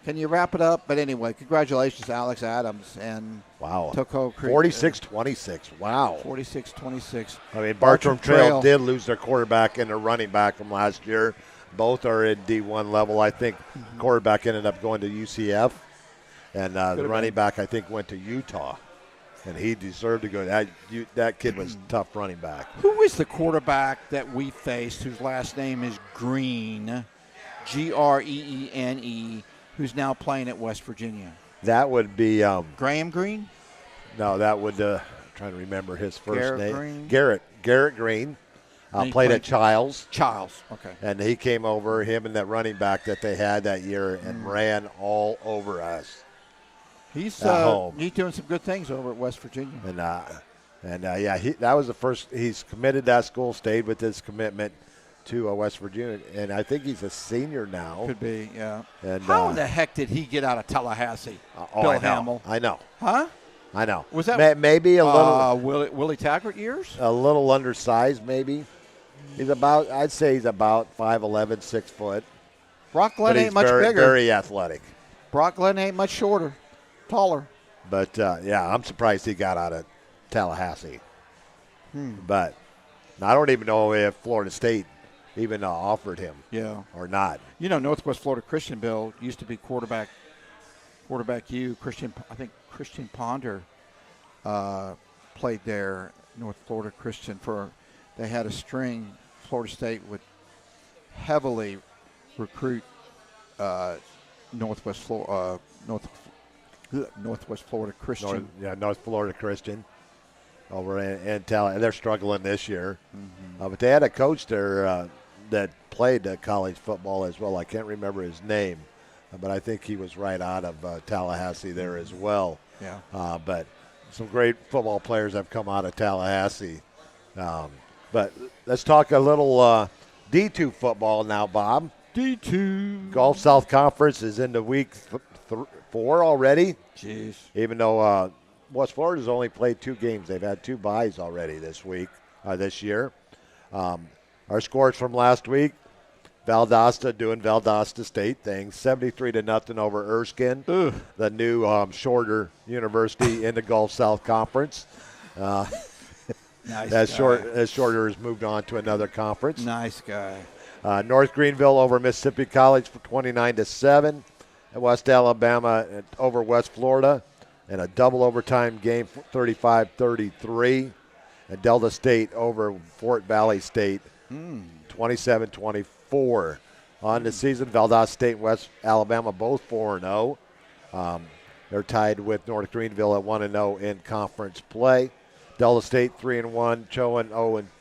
Can you wrap it up? But anyway, congratulations, Alex Adams and Toccoa Creek. 46-26. Wow. 46-26. I mean, Bartram Trail did lose their quarterback and their running back from last year. Both are in D1 level. I think quarterback ended up going to UCF, and the running back, I think, went to Utah. And he deserved to go. That kid was tough running back. Who is the quarterback that we faced whose last name is Green, Greene, who's now playing at West Virginia? That would be Graham Green? No, that would I'm trying to remember his first Garrett name. Green? Garrett Green. Played at Childs. Okay. And he came over, him and that running back that they had that year, and ran all over us. He's home. He's doing some good things over at West Virginia. That was the first. He's committed to that school, stayed with his commitment to West Virginia, and I think he's a senior now. Could be, yeah. And, how in the heck did he get out of Tallahassee? Bill Hamill. I know. Huh? I know. Was that maybe a little Willie Taggart years? A little undersized, maybe. I'd say he's about 5'11", 6 foot. Brock Glenn ain't much bigger. Very athletic. Brock Glenn ain't much shorter, taller. But, I'm surprised he got out of Tallahassee. But I don't even know if Florida State even offered him or not. You know, Northwest Florida Christian, Bill, used to be quarterback U. I think Christian Ponder played there, North Florida Christian. They had a string. Florida State would heavily recruit Northwest Florida Christian. North Florida Christian over in Tallahassee. They're struggling this year. But they had a coach there that played college football as well. I can't remember his name, but I think he was right out of Tallahassee there as well. Yeah. But some great football players have come out of Tallahassee. But let's talk a little D2 football now, Bob. D2. Gulf South Conference is into week 4 already. Jeez. Even though West Florida's only played 2 games. They've had 2 byes already this year. Our scores from last week, Valdosta doing Valdosta State things, 73-0 over Erskine, the new shorter university in the Gulf South Conference. Nice as guy. Shorter has moved on to another conference. Nice guy. North Greenville over Mississippi College for 29-7. West Alabama over West Florida in a double overtime game, 35-33. And Delta State over Fort Valley State, 27-24. On the season, Valdosta State and West Alabama both 4-0. They're tied with North Greenville at 1-0 in conference play. Delta State 3-1, Chowan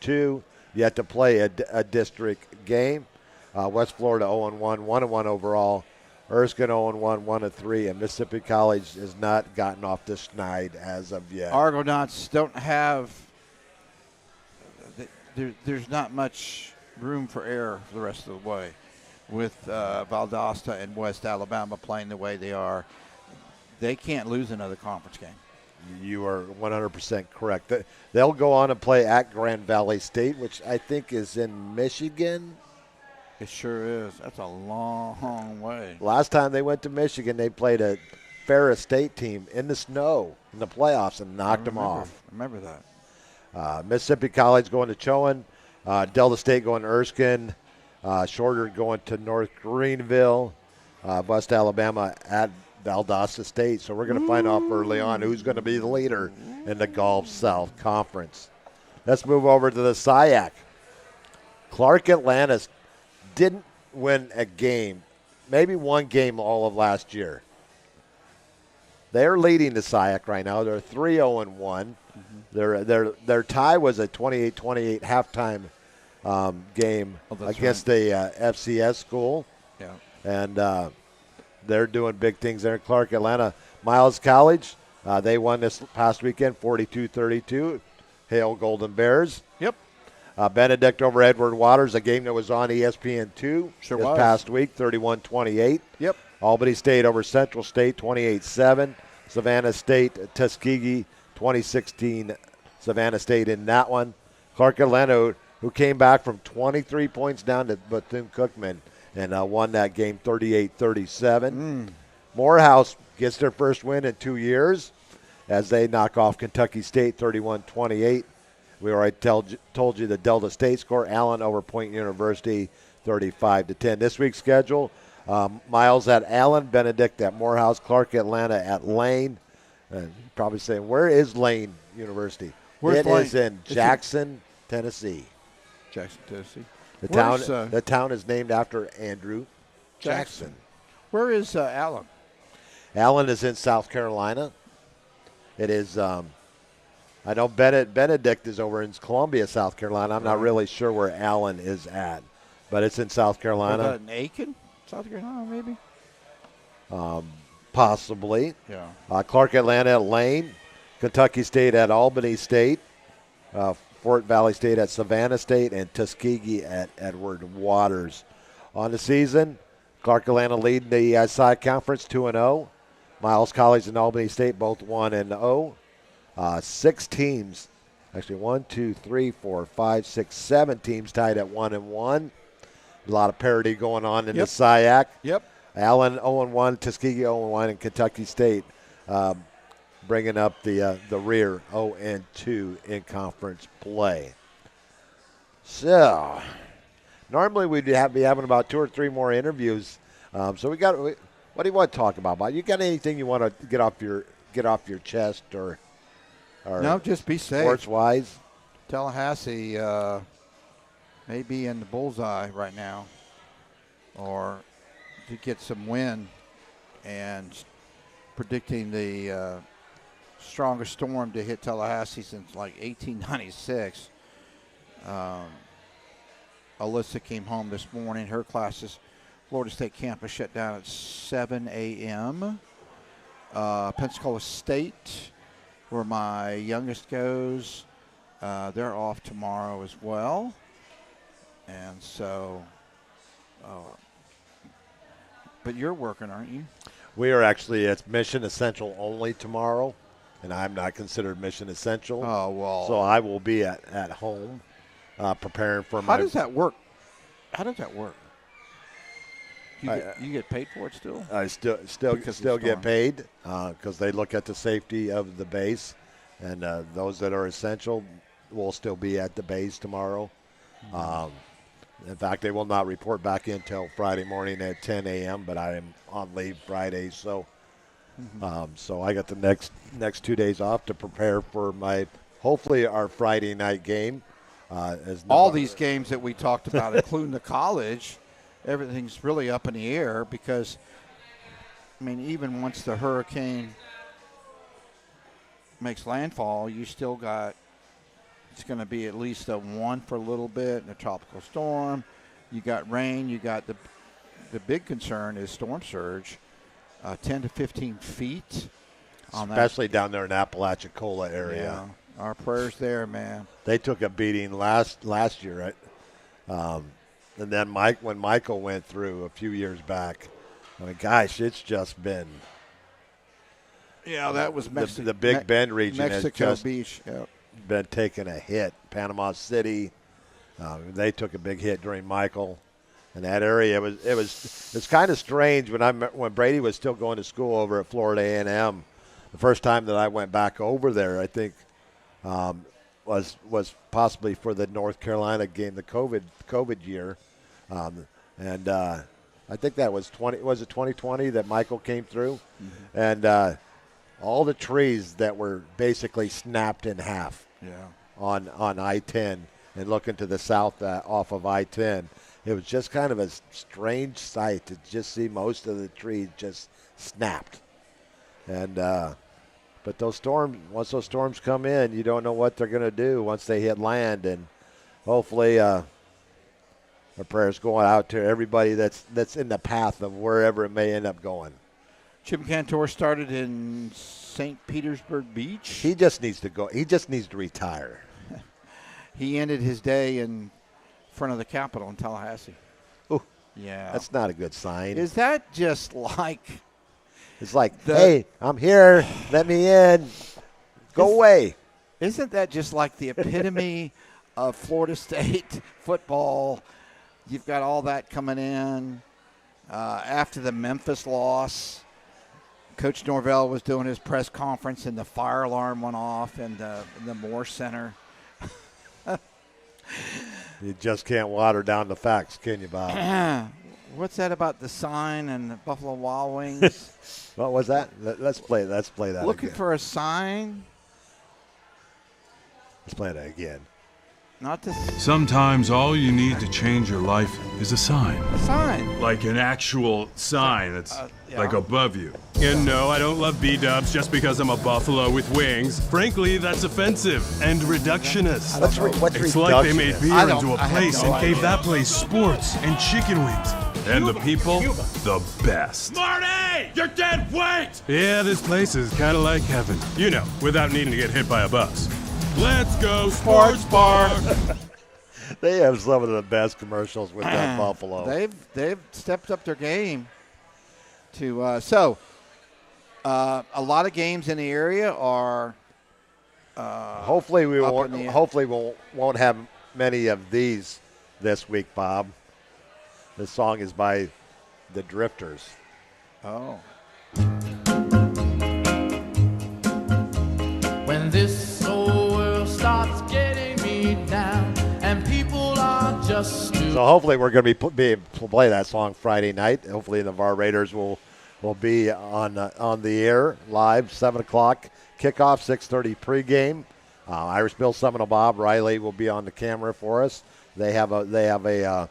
0-2. Yet to play a district game. West Florida 0-1, 1-1 overall. Erskine 0-1, 1-3, and Mississippi College has not gotten off the schneid as of yet. Argonauts don't have. There's not much room for error for the rest of the way, with Valdosta and West Alabama playing the way they are. They can't lose another conference game. You are 100% correct. They'll go on and play at Grand Valley State, which I think is in Michigan. It sure is. That's a long way. Last time they went to Michigan, they played a Ferris State team in the snow in the playoffs and knocked them off. Remember that. Mississippi College going to Chowan. Delta State going to Erskine. Shorter going to North Greenville. West Alabama at Valdosta State. So we're going to find out early on who's going to be the leader in the Gulf South Conference. Let's move over to the SIAC. Clark Atlantis didn't win a game, maybe one game all of last year. They're leading the SIAC right now. They're 3-0-1. Their tie was a 28-28 halftime game against a FCS school. Yeah. And they're doing big things there in Clark Atlanta. Miles College, they won this past weekend 42-32. Hail Golden Bears. Yep. Benedict over Edward Waters, a game that was on ESPN2 this past week, 31-28. Yep. Albany State over Central State, 28-7. Savannah State, Tuskegee, 2016. Savannah State in that one. Clark Atlanta, who came back from 23 points down to Bethune-Cookman and won that game 38-37. Morehouse gets their first win in 2 years as they knock off Kentucky State 31-28. We already told you the Delta State score. Allen over Point University 35-10. This week's schedule, Miles at Allen, Benedict at Morehouse, Clark Atlanta at Lane. You're probably saying, where is Lane University? Where's It Lane? is in Jackson, Tennessee. Jackson, Tennessee. The town is named after Andrew Jackson. Where is Allen? Allen is in South Carolina. It is, I know Benedict is over in Columbia, South Carolina. I'm not really sure where Allen is at, but it's in South Carolina. In Aiken, South Carolina, maybe? Possibly. Yeah. Clark Atlanta at Lane, Kentucky State at Albany State, Fort Valley State at Savannah State, and Tuskegee at Edward Waters. On the season, Clark Atlanta leading the SI Conference 2-0. Miles College and Albany State both 1-0. 6 teams, actually 1, 2, 3, 4, 5, 6, 7 teams tied at 1-1. A lot of parity going on in the SIAC. Yep. Allen 0-1, Tuskegee 0-1, and Kentucky State bringing up the rear 0-2 in conference play. So normally we'd be having about 2 or 3 more interviews. So what do you want to talk about? You got anything you want to get off your chest or no? Just be safe. Sports wise, Tallahassee may be in the bullseye right now, or to get some wind, and predicting the strongest storm to hit Tallahassee since like 1896. Alyssa came home this morning. Her classes, Florida State campus shut down at 7 a.m. Pensacola State, where my youngest goes, they're off tomorrow as well. And so, but you're working, aren't you? We are actually, it's mission essential only tomorrow, and I'm not considered mission essential. Oh, well. So I will be at home preparing for How does that work? How does that work? You get paid for it still? I still get paid because they look at the safety of the base, and those that are essential will still be at the base tomorrow. In fact, they will not report back in until Friday morning at 10 a.m., but I am on leave Friday, so so I got the next 2 days off to prepare for hopefully our Friday night game. All these games that we talked about, including the college, everything's really up in the air because, I mean, even once the hurricane makes landfall, you still got, it's going to be at least a 1 for a little bit and a tropical storm. You got rain. You got the big concern is storm surge, 10 to 15 feet. Especially down there in Apalachicola area. Yeah, our prayers there, man. They took a beating last year, right? And then when Michael went through a few years back, I mean, gosh, it's just been. Yeah, that was the Big Bend region Mexico has just Beach. Yep. been taking a hit. Panama City, they took a big hit during Michael, and that area it's kind of strange when Brady was still going to school over at Florida A&M. The first time that I went back over there, I think, was possibly for the North Carolina game, the COVID year, and I think that was 2020 that Michael came through, and all the trees that were basically snapped in half. Yeah. On I-10 and looking to the south off of I-10, it was just kind of a strange sight to just see most of the trees just snapped, and. But once those storms come in, you don't know what they're going to do once they hit land. And hopefully our prayers going out to everybody that's in the path of wherever it may end up going. Jim Cantor started in St. Petersburg Beach. He just needs to go. He just needs to retire. He ended his day in front of the Capitol in Tallahassee. Ooh, yeah. That's not a good sign. Is that just like... It's like, hey, I'm here. Let me in. Go away. Isn't that just like the epitome of Florida State football? You've got all that coming in. After the Memphis loss, Coach Norvell was doing his press conference, and the fire alarm went off in the Moore Center. You just can't water down the facts, can you, Bob? What's that about the sign and the Buffalo Wild Wings? What was that? Let's play that Looking again. for a sign? Let's play that again. Not this. Sometimes all you need to change your life is a sign. A sign. Like an actual sign that's yeah. like above you. And no, I don't love B-dubs just because I'm a buffalo with wings. Frankly, that's offensive and reductionist. What's It's like they made reductionist? beer into a place and gave that place sports and chicken wings. And the people, the best. Marty! You're dead weight! Yeah, this place is kind of like heaven. You know, without needing to get hit by a bus. Let's go, Sports Bar! They have some of the best commercials with that Buffalo. They've stepped up their game. A lot of games in the area are. Hopefully we won't have many of these this week, Bob. This song is by the Drifters. Oh. When this old world starts getting me down and people are just too. So hopefully we're going to be able to play that song Friday night. Hopefully the Navarre Raiders will be on the air live 7 o'clock kickoff, 6:30 pregame. Irish Bill Seminole Bob Riley will be on the camera for us. They have a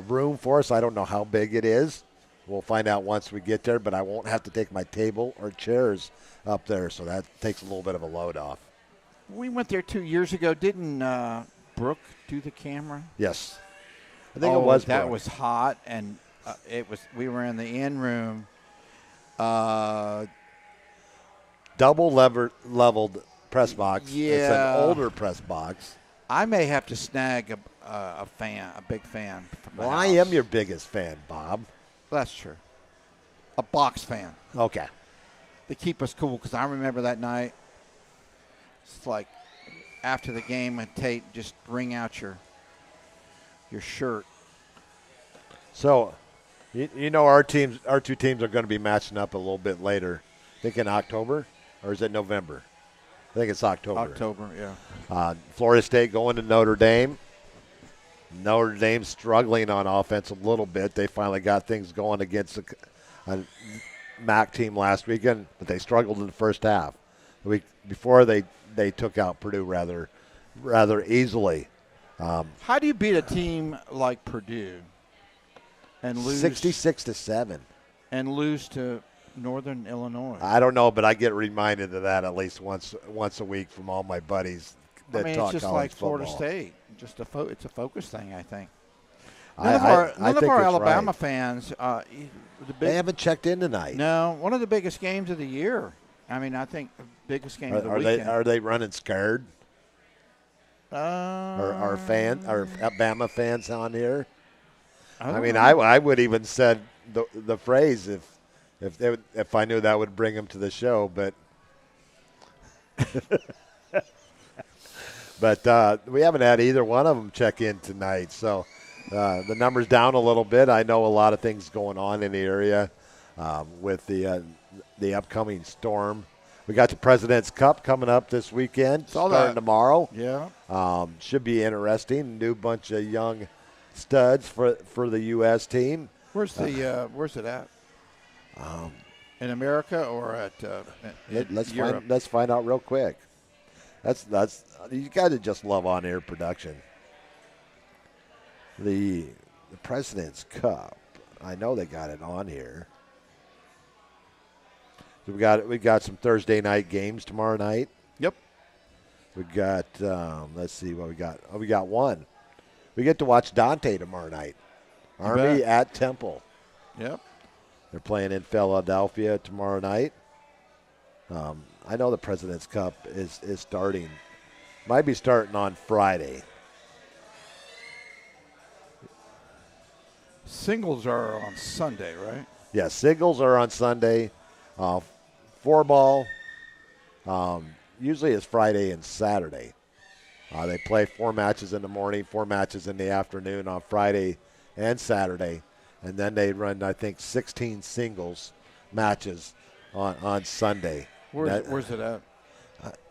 room for us. I don't know how big it is. We'll find out once we get there, but I won't have to take my table or chairs up there, so that takes a little bit of a load off. We went there 2 years ago. Didn't Brooke do the camera? Yes. I think it was that Brooke. was hot, and we were in the in room. Double leveled press box. Yeah. It's an older press box. I may have to snag a big fan. From the Well, house. I am your biggest fan, Bob. That's true. A box fan. Okay. They keep us cool because I remember that night. It's like after the game, and Tate just bring out your shirt. So, you know our two teams are going to be matching up a little bit later. I think in October, or is it November? I think it's October. October, yeah. Florida State going to Notre Dame. Notre Dame struggling on offense a little bit. They finally got things going against a MAC team last weekend, but they struggled in the first half. The week before, they took out Purdue rather easily. How do you beat a team like Purdue and lose 66-7 and lose to Northern Illinois? I don't know, but I get reminded of that at least once a week from all my buddies that talk it's just college like Florida football. State. Just it's a focus thing, I think. I None of think our it's Alabama right. fans. They haven't checked in tonight. No, one of the biggest games of the year. I mean, I think the biggest game of the weekend. Are they running scared? Are Alabama fans on here? I mean, I would even said the phrase if I knew that would bring them to the show, but but we haven't had either one of them check in tonight. So the number's down a little bit. I know a lot of things going on in the area with the upcoming storm. We got the President's Cup coming up this weekend, starting tomorrow. Yeah. Should be interesting. New bunch of young studs for the U.S. team. Where's it at? In America or at Europe? Let's find out real quick. That's you got to just love on-air production. The President's Cup. I know they got it on here. So we got some Thursday night games tomorrow night. Yep. We got let's see what we got. Oh, we got one. We get to watch Dante tomorrow night. Army at Temple. Yep. They're playing in Philadelphia tomorrow night. I know the President's Cup is starting. Might be starting on Friday. Singles are on Sunday, right? Yeah, singles are on Sunday. Four ball usually is Friday and Saturday. They play 4 matches in the morning, 4 matches in the afternoon on Friday and Saturday. And then they run, I think, 16 singles matches on Sunday. Where's it at?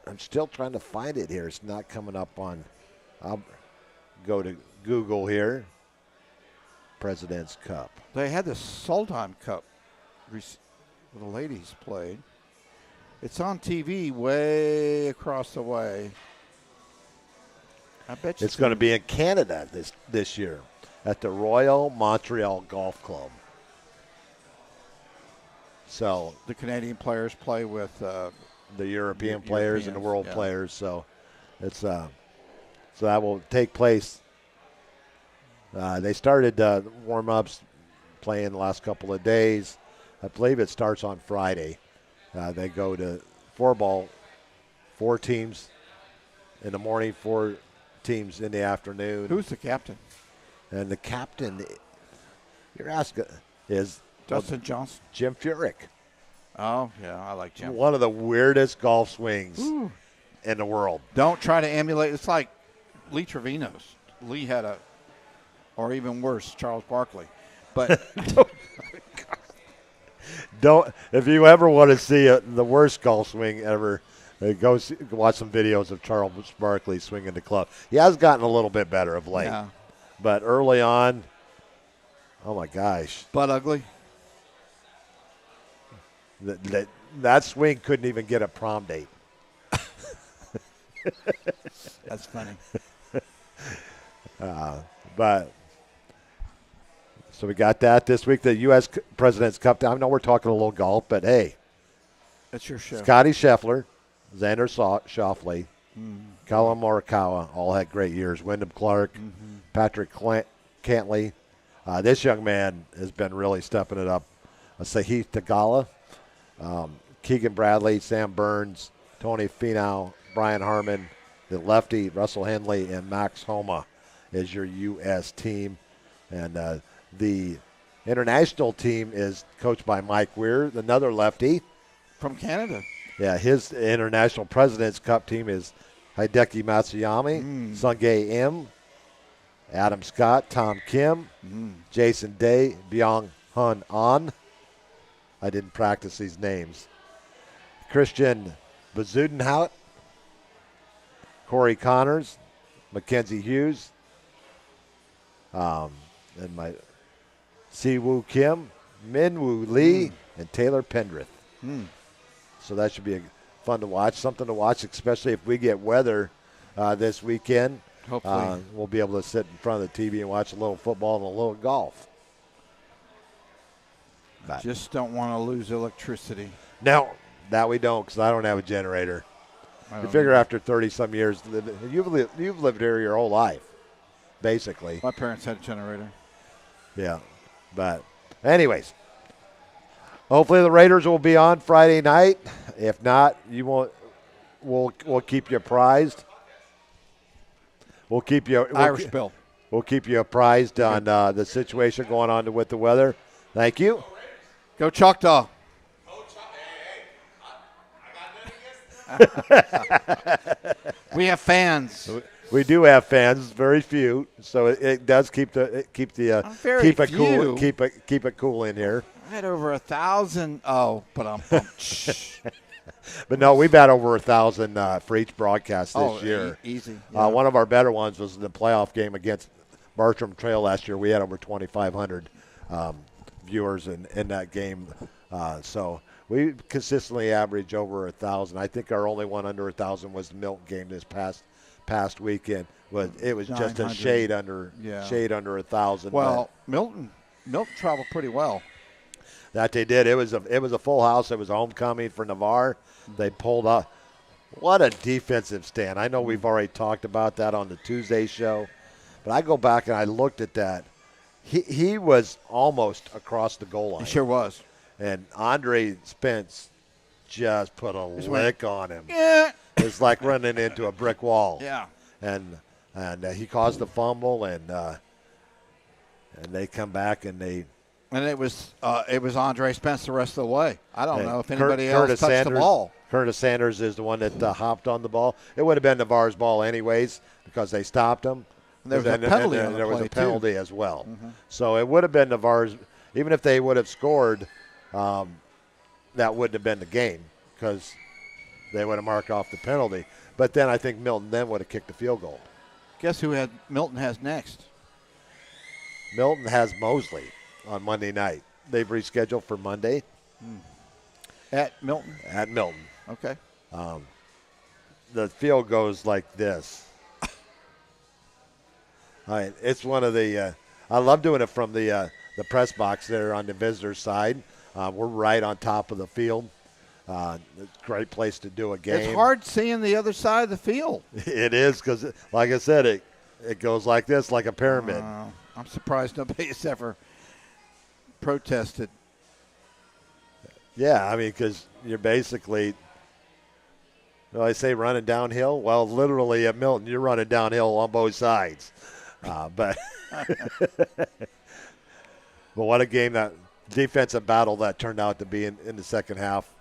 I'm still trying to find it here. It's not coming up on. go to Google here. President's Cup. They had the Sultan Cup where the ladies played. It's on TV way across the way. I bet you it's going to be in Canada this year at the Royal Montreal Golf Club. So the Canadian players play with the European players and the world yeah. players. So it's so that will take place. They started warm-ups playing the last couple of days. I believe it starts on Friday. They go to 4 teams in the morning, 4 teams in the afternoon. Who's the captain? And the captain, you're asking, is Dustin Johnson. Jim Furyk. Oh, yeah, I like Jim. One of the weirdest golf swings in the world. Don't try to emulate. It's like Lee Trevino's. Lee had or even worse, Charles Barkley. But don't. If you ever want to see the worst golf swing ever, go watch some videos of Charles Barkley swinging the club. He has gotten a little bit better of late. Yeah. But early on, oh my gosh. Butt ugly. That swing couldn't even get a prom date. That's funny. But so we got that this week. The U.S. President's Cup. I know we're talking a little golf, but hey. That's your show. Scotty Scheffler, Xander Schauffele, Colin Morikawa all had great years. Wyndham Clark, Patrick Cantley. This young man has been really stepping it up. Sahith Theegala, Keegan Bradley, Sam Burns, Tony Finau, Brian Harmon, the lefty, Russell Henley, and Max Homa is your U.S. team. And the international team is coached by Mike Weir, another lefty. From Canada. Yeah, his International President's Cup team is Hideki Matsuyama, Sungjae Im, Adam Scott, Tom Kim, Jason Day, Byung Hun An. I didn't practice these names. Christian Bezuidenhout, Corey Connors, Mackenzie Hughes, and my Siwoo Kim, Minwoo Lee, and Taylor Pendrith. So that should be fun to watch, something to watch, especially if we get weather this weekend. Hopefully. We'll be able to sit in front of the TV and watch a little football and a little golf. But just don't want to lose electricity. No, that we don't, because I don't have a generator. You figure after 30-some years, you've lived here your whole life, basically. My parents had a generator. Yeah, but anyways, hopefully the Raiders will be on Friday night. If not, you won't. We'll keep you apprised. We'll keep you Irish Bill. We'll keep you apprised on the situation going on with the weather. Thank you. Go Choctaw. We have fans. We do have fans, very few, so it does keep it cool in here. I had over 1,000. Oh, but I'm pumped. But no, we've had over 1,000 for each broadcast this year. Easy. Yeah. One of our better ones was the playoff game against Bartram Trail last year. We had over 2,500 viewers in that game. So we consistently average over 1,000. I think our only one under 1,000 was the Milton game this past weekend. It was just a shade under 1,000. Well, Milton traveled pretty well. That they did. It was a full house. It was a homecoming for Navarre. They pulled up. What a defensive stand. I know we've already talked about that on the Tuesday show, but I go back and I looked at that. He was almost across the goal line. He sure was. And Andre Spence just put a lick on him. Yeah. It's like running into a brick wall. Yeah. And he caused the fumble, and they come back and they. And it was Andre Spence the rest of the way. I don't know if anybody else touched the ball. Curtis Sanders is the one that hopped on the ball. It would have been Navarre's ball anyways because they stopped him. And there was a penalty on the there was play, a penalty too. as well. Mm-hmm. So it would have been Navarre's. Even if they would have scored, that wouldn't have been the game because they would have marked off the penalty. But then I think Milton then would have kicked the field goal. Guess who Milton has next? Milton has Mosley on Monday night. They've rescheduled for Monday. At Milton? At Milton. Okay. The field goes like this. All right, it's one of the I love doing it from the press box there on the visitor side. We're right on top of the field. It's a great place to do a game. It's hard seeing the other side of the field. It is because, like I said, it goes like this, like a pyramid. I'm surprised nobody has ever protested. Yeah, I mean, because you're basically, I say running downhill. Well, literally at Milton, you're running downhill on both sides. But what a game, that defensive battle that turned out to be in the second half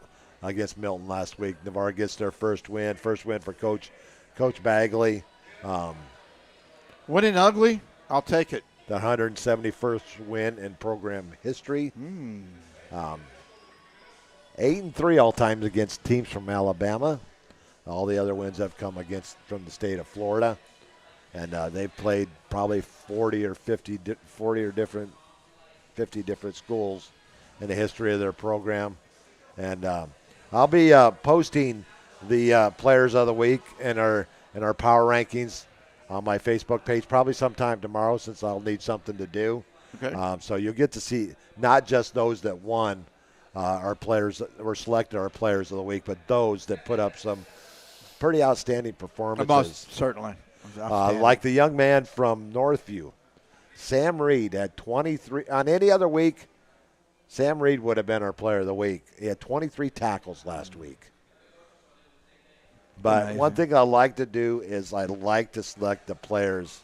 against Milton last week. Navarre gets their first win for Coach Bagley. Winning ugly, I'll take it. The 171st win in program history. 8-3 all times against teams from Alabama. All the other wins have come from the state of Florida, and they've played probably 50 different schools in the history of their program. And I'll be posting the players of the week and our power rankings on my Facebook page probably sometime tomorrow, since I'll need something to do. Okay. So you'll get to see not just those that won our players that were selected our players of the week, but those that put up some pretty outstanding performances. Most certainly. Like the young man from Northview, Sam Reed, had 23. On any other week, Sam Reed would have been our player of the week. He had 23 tackles last week. But Amazing. One thing I like to do is I like to select the players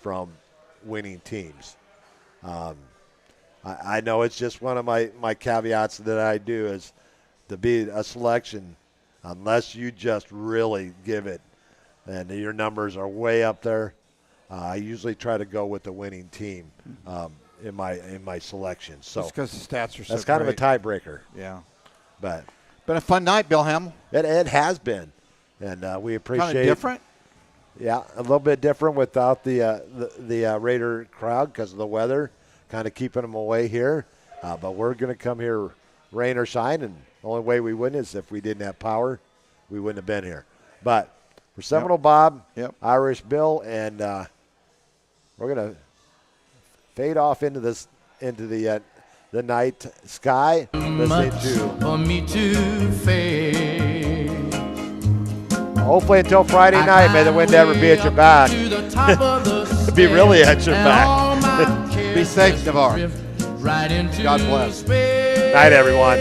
from winning teams. I know it's just one of my caveats that I do is to be a selection, unless you just really give it and your numbers are way up there. I usually try to go with the winning team in my selection. So that's because the stats are so that's kind great. of a tiebreaker. Yeah. But been a fun night, Bill Hamill. It has been, and we appreciate. Kind of different. Yeah, a little bit different without the Raider crowd because of the weather, kind of keeping them away here. But we're going to come here, rain or shine, and the only way we wouldn't is if we didn't have power, we wouldn't have been here. But for Seminole Bob, Irish Bill, and we're going to fade off into the night sky, listening to for me to fade. Hopefully until Friday night, may the wind never be at your back. Be really at your back. Be safe, Navarre. God bless. Night, everyone.